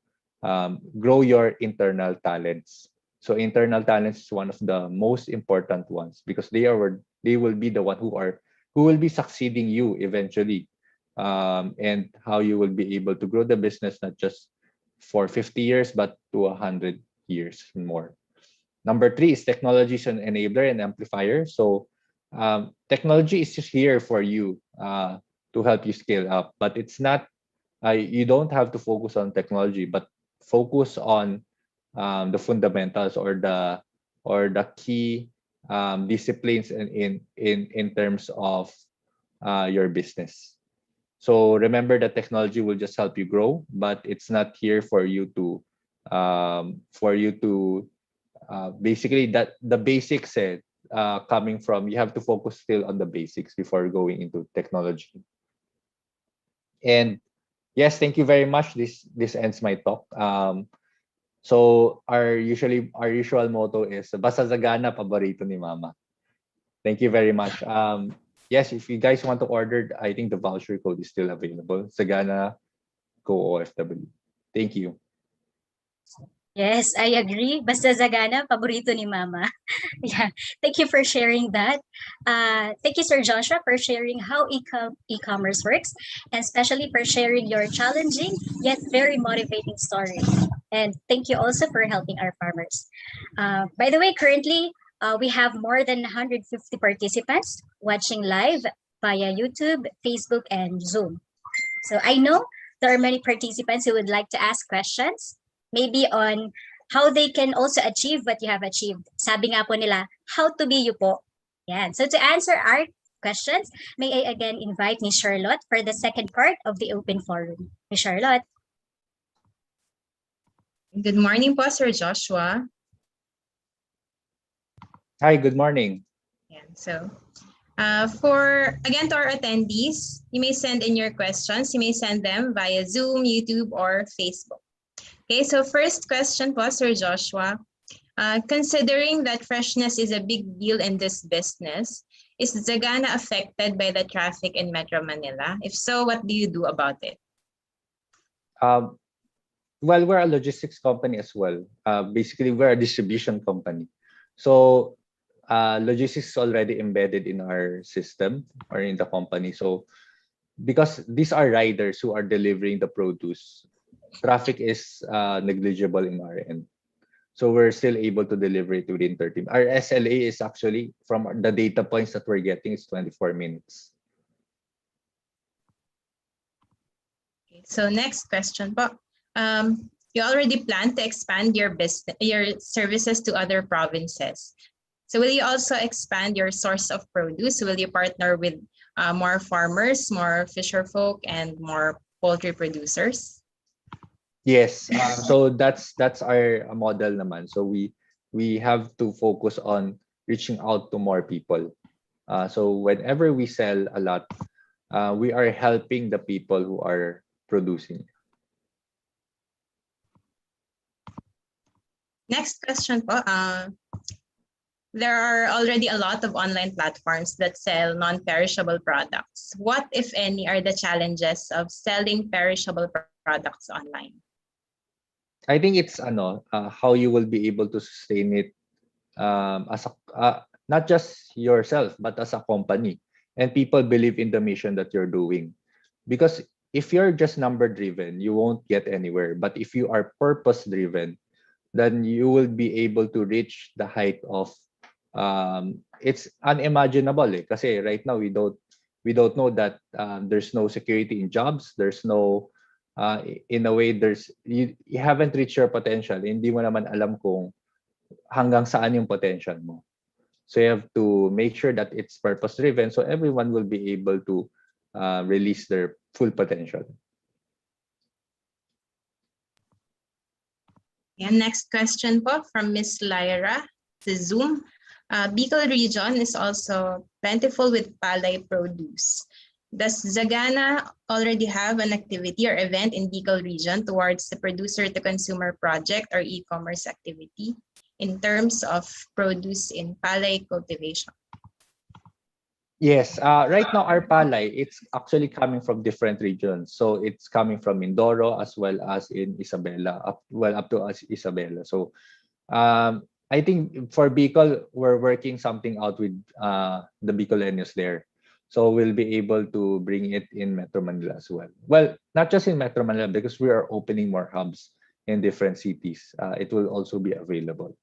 grow your internal talents. So internal talents is one of the most important ones, because they will be the one who will be succeeding you eventually, and how you will be able to grow the business not just for 50 years but to 100 years and more. Number three is technology is an enabler and amplifier. So technology is just here for you to help you scale up, but it's not. You don't have to focus on technology, but focus on the fundamentals, or the key disciplines in terms of your business. So remember that technology will just help you grow, but it's not here for you to basically, that the basics coming from, you have to focus still on the basics before going into technology. And yes, thank you very much. This ends my talk. So our usual motto is basta zagana, paborito ni mama. Thank you very much. Yes, if you guys want to order, I think the voucher code is still available. Zagana Go OFW. Thank you. Yes, I agree. Basta zagana, paborito ni mama. Yeah, thank you for sharing that. Thank you, Sir Joshua, for sharing how e-commerce works, and especially for sharing your challenging yet very motivating story. And thank you also for helping our farmers. By the way, currently, we have more than 150 participants watching live via YouTube, Facebook, and Zoom. So I know there are many participants who would like to ask questions, maybe on how they can also achieve what you have achieved. Sabi nga po nila, how to be you po. Yan. So to answer our questions, may I again invite Ms. Charlotte for the second part of the open forum. Ms. Charlotte. Good morning po, Sir Joshua. Hi, good morning. Yeah, so to our attendees, you may send in your questions. You may send them via Zoom, YouTube, or Facebook. Okay, so first question po, Sir Joshua. Considering that freshness is a big deal in this business, is Zagana affected by the traffic in Metro Manila? If so, what do you do about it? Well, we're a logistics company as well. Basically, we're a distribution company. So logistics is already embedded in our system or in the company. So because these are riders who are delivering the produce, traffic is negligible in our end. So we're still able to deliver it within 30 minutes. Our SLA is actually, from the data points that we're getting, is 24 minutes. Okay, so next question po. You already plan to expand your services to other provinces. So will you also expand your source of produce? Will you partner with more farmers, more fisher folk, and more poultry producers? Yes. So that's our model naman. So we have to focus on reaching out to more people. So whenever we sell a lot, we are helping the people who are producing. Next question po. There are already a lot of online platforms that sell non-perishable products. What, if any, are the challenges of selling perishable products online? I think it's how you will be able to sustain it as not just yourself, but as a company, and people believe in the mission that you're doing. Because if you're just number driven, you won't get anywhere. But if you are purpose driven, then you will be able to reach the height of it's unimaginable kasi right now we don't know that there's no security in jobs, there's no in a way you haven't reached your potential, hindi mo naman alam kung hanggang saan yung potential mo. So you have to make sure that it's purpose driven so everyone will be able to release their full potential. And next question po from Miss Lyra to Zoom. Bicol region is also plentiful with palay produce. Does Zagana already have an activity or event in Bicol region towards the producer to consumer project or e-commerce activity in terms of produce in palay cultivation? Yes, right now our palay, it's actually coming from different regions. So it's coming from Mindoro as well as in Isabela, up to Isabela. So I think for Bicol, we're working something out with the Bicoleños there. So we'll be able to bring it in Metro Manila as well. Well, not just in Metro Manila, because we are opening more hubs in different cities. It will also be available.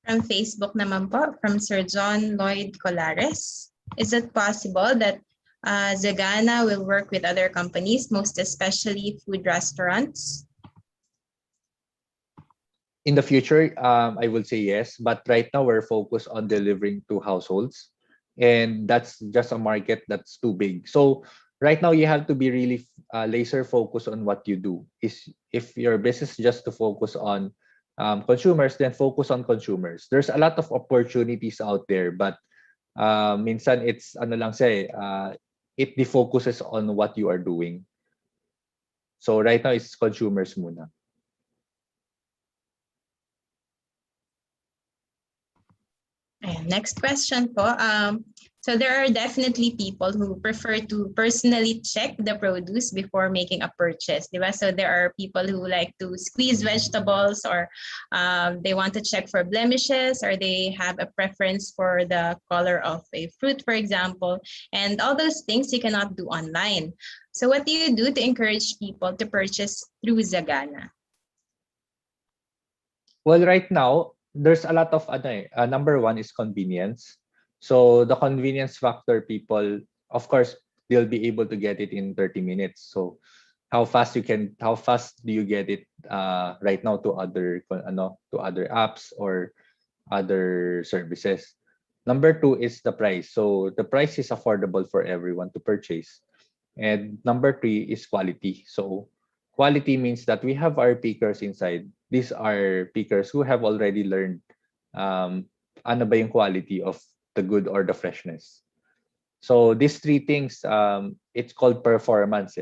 From Facebook naman po, from Sir John Lloyd Colares. Is it possible that Zagana will work with other companies, most especially food restaurants? In the future, I would say yes, but right now we're focused on delivering to households, and that's just a market that's too big. So right now you have to be really laser focused on what you do. If your business is just to focus on consumers, then focus on consumers. There's a lot of opportunities out there, but minsan it's ano lang it defocuses on what you are doing. So right now it's consumers muna. Next question po. So there are definitely people who prefer to personally check the produce before making a purchase, diba? So there are people who like to squeeze vegetables, or they want to check for blemishes, or they have a preference for the color of a fruit, for example. And all those things you cannot do online. So what do you do to encourage people to purchase through Zagana? Well, right now, there's a lot of number one is convenience. So the convenience factor, people, of course, they'll be able to get it in 30 minutes. So how fast do you get it right now to other apps or other services? Number two is the price. So the price is affordable for everyone to purchase. And number three is quality. So quality means that we have our pickers inside. These are pickers who have already learned ano ba yung quality of the good or the freshness. So these three things, it's called performance.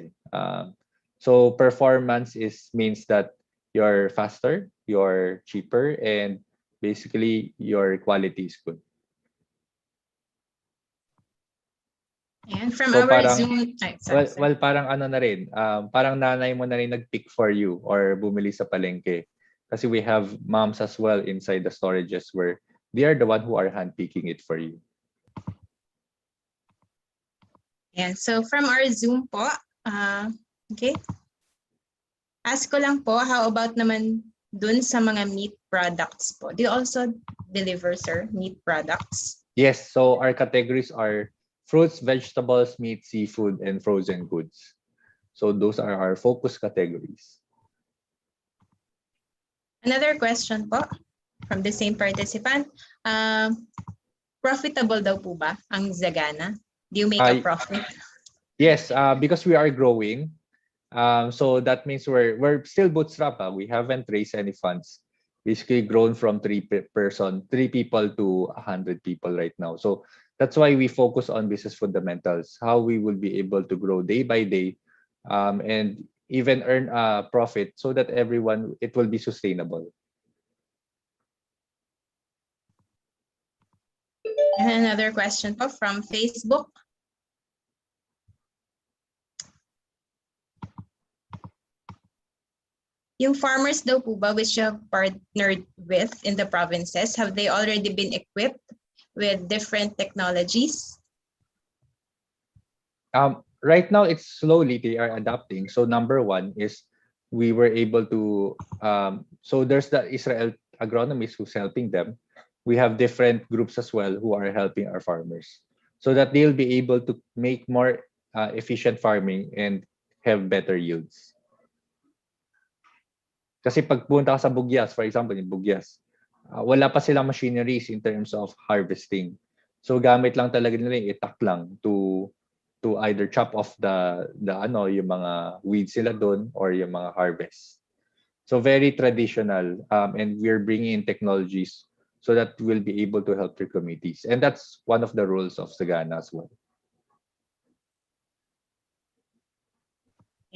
So performance means that you're faster, you're cheaper, and basically your quality is good. And from So our parang, Zoom, well, parang ano na rin, parang nanay mo na rin nag-pick for you or bumili sa palengke. Kasi we have moms as well inside the storages where they are the one who are hand-picking it for you. And so from our Zoom po, okay. Ask ko lang po, how about naman dun sa mga meat products po? Do you also deliver, sir, meat products? Yes, so our categories are fruits, vegetables, meat, seafood, and frozen goods. So those are our focus categories. Another question po from the same participant. Profitable daw po ba ang Zagana? Do you make a profit? Yes, because we are growing. So that means we're still bootstrap. We haven't raised any funds. Basically grown from 3 people to 100 people right now. So that's why we focus on business fundamentals, how we will be able to grow day by day and even earn a profit so that it will be sustainable. And another question po from Facebook. Yung farmers daw po ba which you have partnered with in the provinces, have they already been equipped with different technologies? Right now, it's slowly they are adapting. So number one is we were able to, so there's the Israel agronomist who's helping them. We have different groups as well who are helping our farmers so that they'll be able to make more efficient farming and have better yields. Kasi pag punta ka sa Bugyas, for example, in Bugyas, wala pa silang machineries in terms of harvesting. So gamit lang talaga nila yung itak lang to either chop off the yung mga weeds nila doon or yung mga harvest. So very traditional, and we're bringing in technologies so that we'll be able to help their communities. And that's one of the roles of Sagana as well.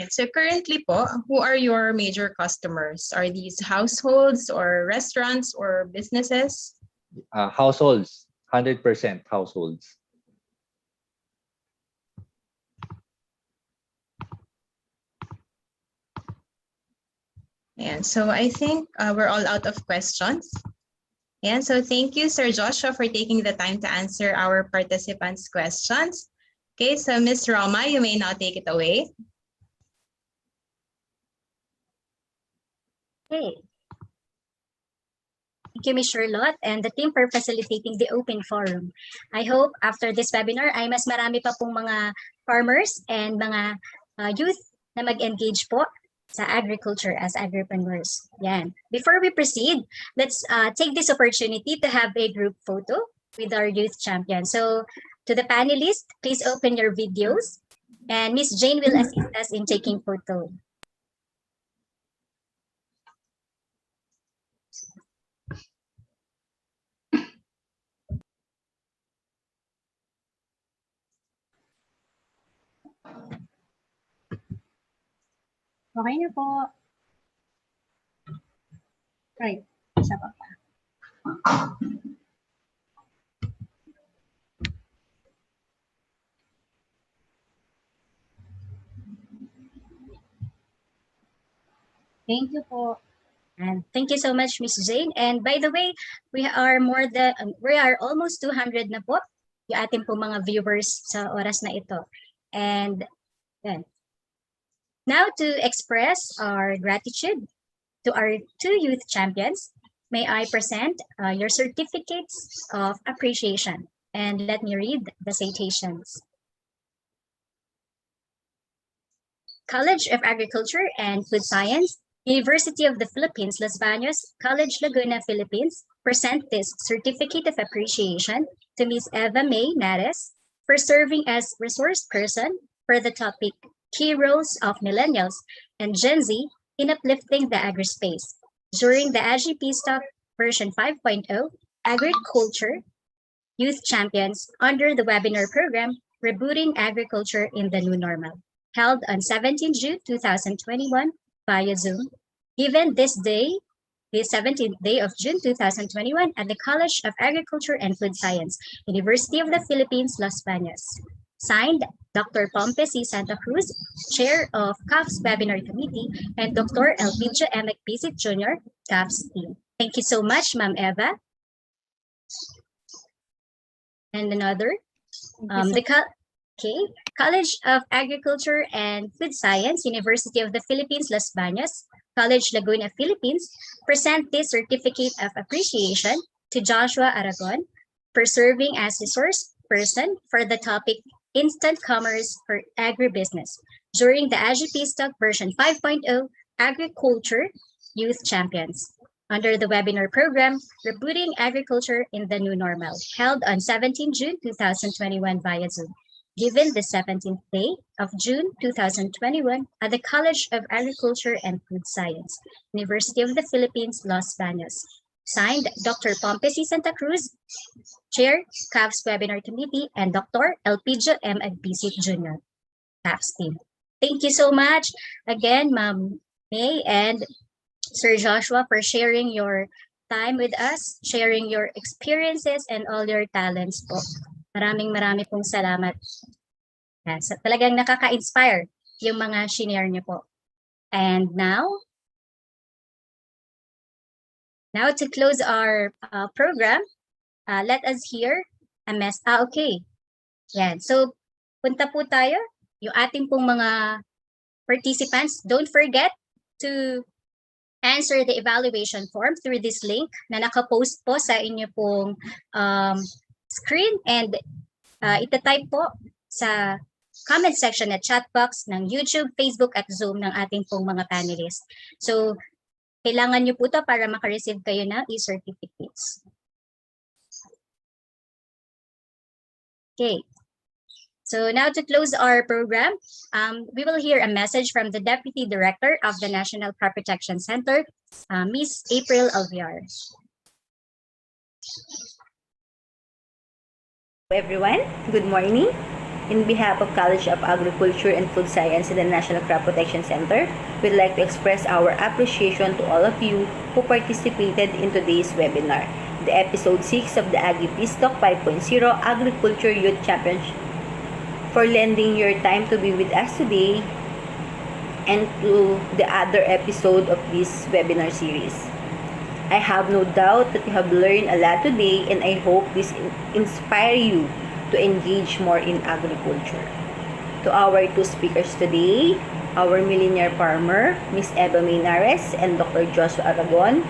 So currently po, who are your major customers? Are these households or restaurants or businesses? Households, 100% households. And so I think we're all out of questions. And so thank you, Sir Joshua, for taking the time to answer our participants' questions. Okay, so Ms. Roma, you may now take it away. Okay. Thank you, Ms. Charlotte, and the team for facilitating the open forum. I hope after this webinar ay mas marami pa pong mga farmers and mga youth na mag-engage po sa agriculture as agripreneurs. Yan. Before we proceed, let's take this opportunity to have a group photo with our youth champion. So to the panelists, please open your videos and Miss Jane will assist us in taking photo. Okay na po. Right. Isa pa pa. Thank you po. And thank you so much, Miss Jane. And by the way, we are almost 200 na po yung ating po mga viewers sa oras na ito. And then, now to express our gratitude to our two youth champions, may I present your certificates of appreciation. And let me read the citations. College of Agriculture and Food Science, University of the Philippines, Los Baños, College Laguna, Philippines, present this certificate of appreciation to Ms. Eva May Nares for serving as resource person for the topic Key Roles of Millennials and Gen Z in Uplifting the Agri-Space during the Aggie Stock version 5.0 AgriCOOLture Youth Champions under the webinar program Rebooting Agriculture in the New Normal, held on 17 June 2021 via Zoom, given this day, the 17th day of June 2021 at the College of Agriculture and Food Science, University of the Philippines, Los Baños. Signed, Dr. Pompe C. Santa Cruz, Chair of CAF's Webinar Committee, and Dr. Elpidio M. Pisit Jr., CAF's team. Thank you so much, Ma'am Eva. And another, College of Agriculture and Food Science, University of the Philippines, Los Baños, College Laguna, Philippines, present this certificate of appreciation to Joshua Aragon for serving as resource person for the topic Instant Commerce for Agribusiness during the Aggie Stock version 5.0 AgriCOOLture Youth Champions under the webinar program Rebooting Agriculture in the New Normal, held on 17 June 2021 via Zoom, given the 17th day of June 2021 at the College of Agriculture and Food Science, University of the Philippines, Los Baños. Signed, Dr. Pompe C. Santa Cruz, Chair, CAF's Webinar Committee, and Dr. Elpidio M. Agpisit Jr., CAF's team. Thank you so much again, Ma'am May and Sir Joshua, for sharing your time with us, sharing your experiences and all your talents po. Maraming pong salamat. So, talagang nakaka-inspire yung mga shinare niyo po. And now to close our program, let us hear a message. Okay. Yan. So, punta po tayo. Yung ating pong mga participants, don't forget to answer the evaluation form through this link na nakapost po sa inyo pong screen, and itatype po sa comment section at chat box ng YouTube, Facebook at Zoom ng ating pong mga panelists. So, kailangan nyo po ito para makareceive kayo ng e-certificates. Okay. So now to close our program, we will hear a message from the Deputy Director of the National Crop Protection Center, Ms. April Alviar. Everyone, good morning. In behalf of College of Agriculture and Food Science in the National Crop Protection Center, we'd like to express our appreciation to all of you who participated in today's webinar, the episode 6 of the Aggie Peace Talk 5.0 Agriculture Youth Championship, for lending your time to be with us today and to the other episode of this webinar series. I have no doubt that you have learned a lot today, and I hope this inspire you to engage more in agriculture. To our two speakers today, our millionaire farmer, Ms. Eva Maynares and Dr. Joshua Aragon,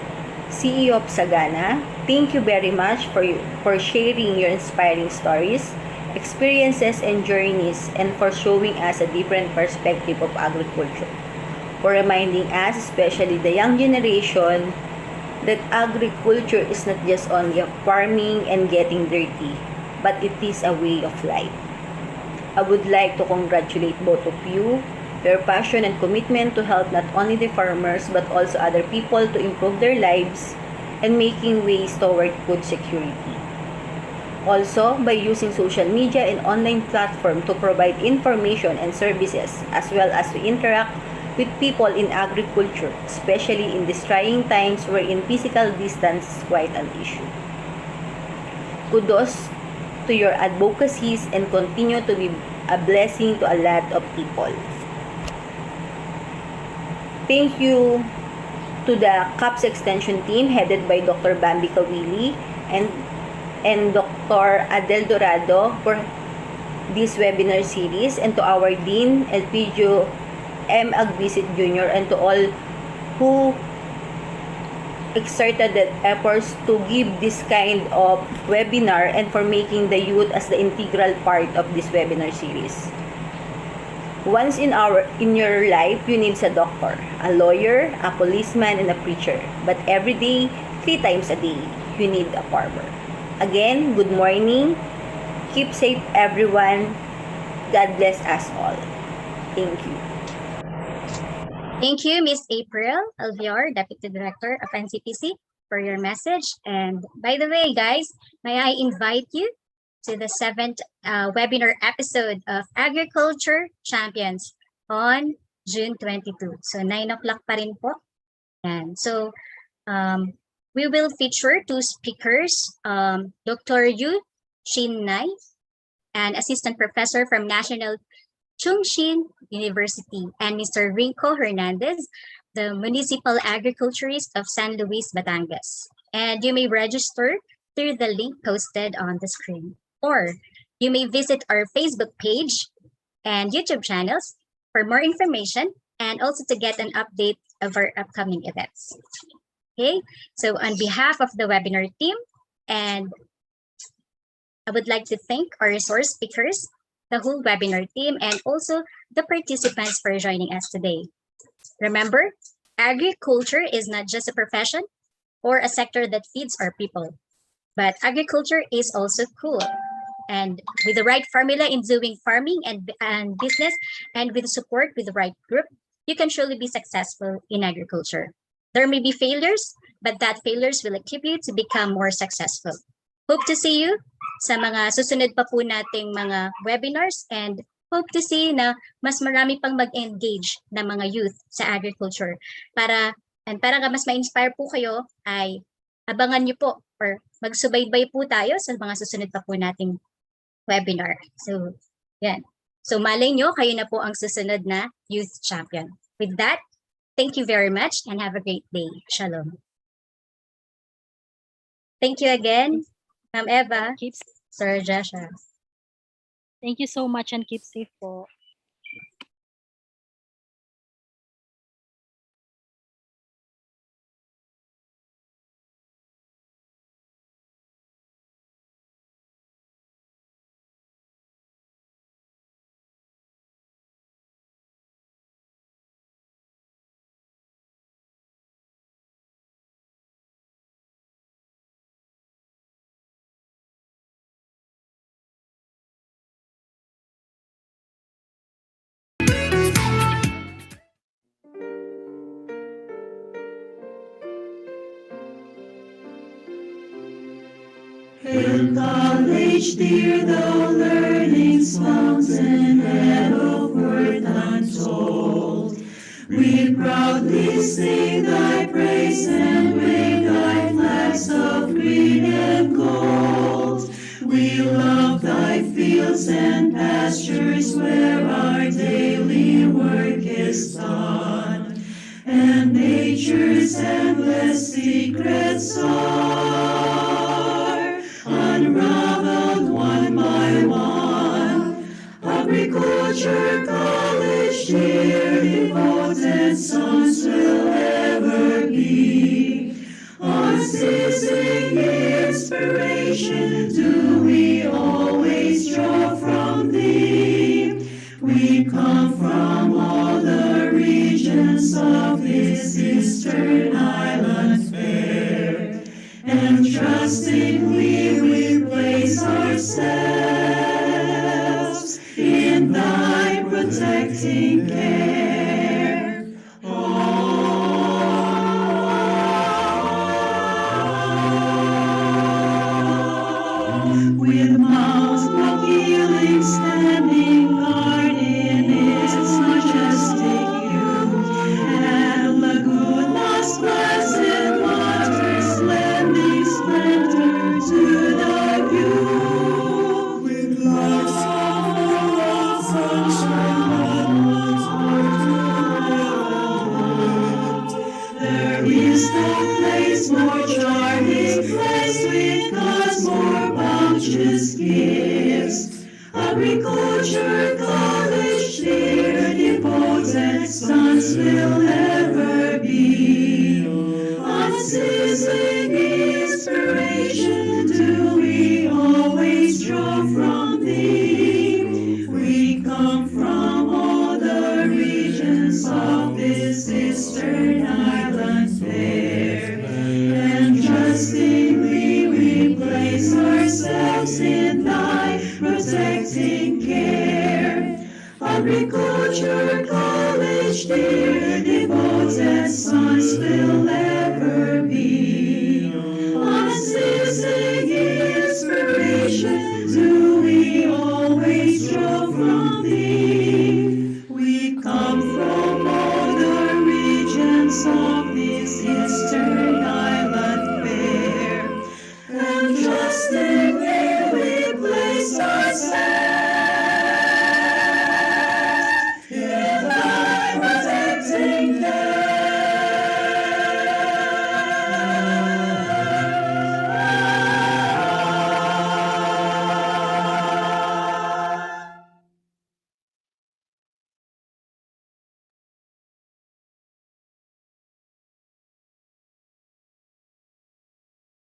CEO of Sagana, thank you very much for sharing your inspiring stories, experiences and journeys, and for showing us a different perspective of agriculture, for reminding us, especially the young generation, that agriculture is not just only farming and getting dirty, but it is a way of life. I would like to congratulate both of you, your passion and commitment to help not only the farmers but also other people to improve their lives and making ways toward food security. Also, by using social media and online platform to provide information and services, as well as to interact with people in agriculture, especially in these trying times wherein physical distance is quite an issue. Kudos to your advocacies and continue to be a blessing to a lot of people. Thank you to the CAPS Extension team headed by Dr. Bambi Kawili and Dr. Adel Dorado for this webinar series, and to our Dean, Elpidio M. Agbisit Jr., and to all who exerted the efforts to give this kind of webinar and for making the youth as the integral part of this webinar series. Once in your life, you need a doctor, a lawyer, a policeman, and a preacher. But every day, 3 times a day, you need a farmer. Again, good morning. Keep safe, everyone. God bless us all. Thank you. Thank you, Ms. April Alviar, Deputy Director of NCPC, for your message. And by the way, guys, may I invite you to the 7th webinar episode of AgriCOOLture Champions on June 22. So 9 o'clock pa rin po. And so we will feature 2 speakers, Dr. Yu Shin Nai, an assistant professor from National Chungshin University, and Mr. Rinco Hernandez, the municipal agriculturist of San Luis, Batangas. And you may register through the link posted on the screen. Or you may visit our Facebook page and YouTube channels for more information and also to get an update of our upcoming events. Okay, so on behalf of the webinar team, and I would like to thank our resource speakers, the whole webinar team, and also the participants for joining us today. Remember, agriculture is not just a profession or a sector that feeds our people, but agriculture is also cool. And with the right formula in doing farming and business, and with support with the right group, you can surely be successful in agriculture. There may be failures, but that failures will equip you to become more successful. Hope to see you sa mga susunod pa po nating mga webinars, and hope to see na mas marami pang mag-engage na mga youth sa agriculture. Para mas ma-inspire po kayo, ay abangan nyo po or magsubaybay po tayo sa mga susunod pa po nating webinar. So, yan. So, malay nyo, kayo na po ang susunod na youth champion. With that, thank you very much and have a great day. Shalom. Thank you again, Ma'am Eva, Sir Joshua. Thank you so much and keep safe po. Hill College dear, though learning's fountain, of worth untold, we proudly sing thy praise and wave thy flags of green and gold. We love thy fields and pastures where our daily work is done, and nature's endless secrets are unraveled one by one. Agriculture College dear, devoted sons will ever be. Unceasing inspiration do we always draw from thee. We come from all the regions of this eastern island fair, and trustingly we place ourselves in thy protecting care. With Mount Makiling standing guard in its majestic view, and Laguna's placid waters lending splendor to the view. With lights of sunshine there is no place more charming, blessed with God's more bounteous gifts. Agriculture College dear, devoted sons will ever be. Unceasing inspiration do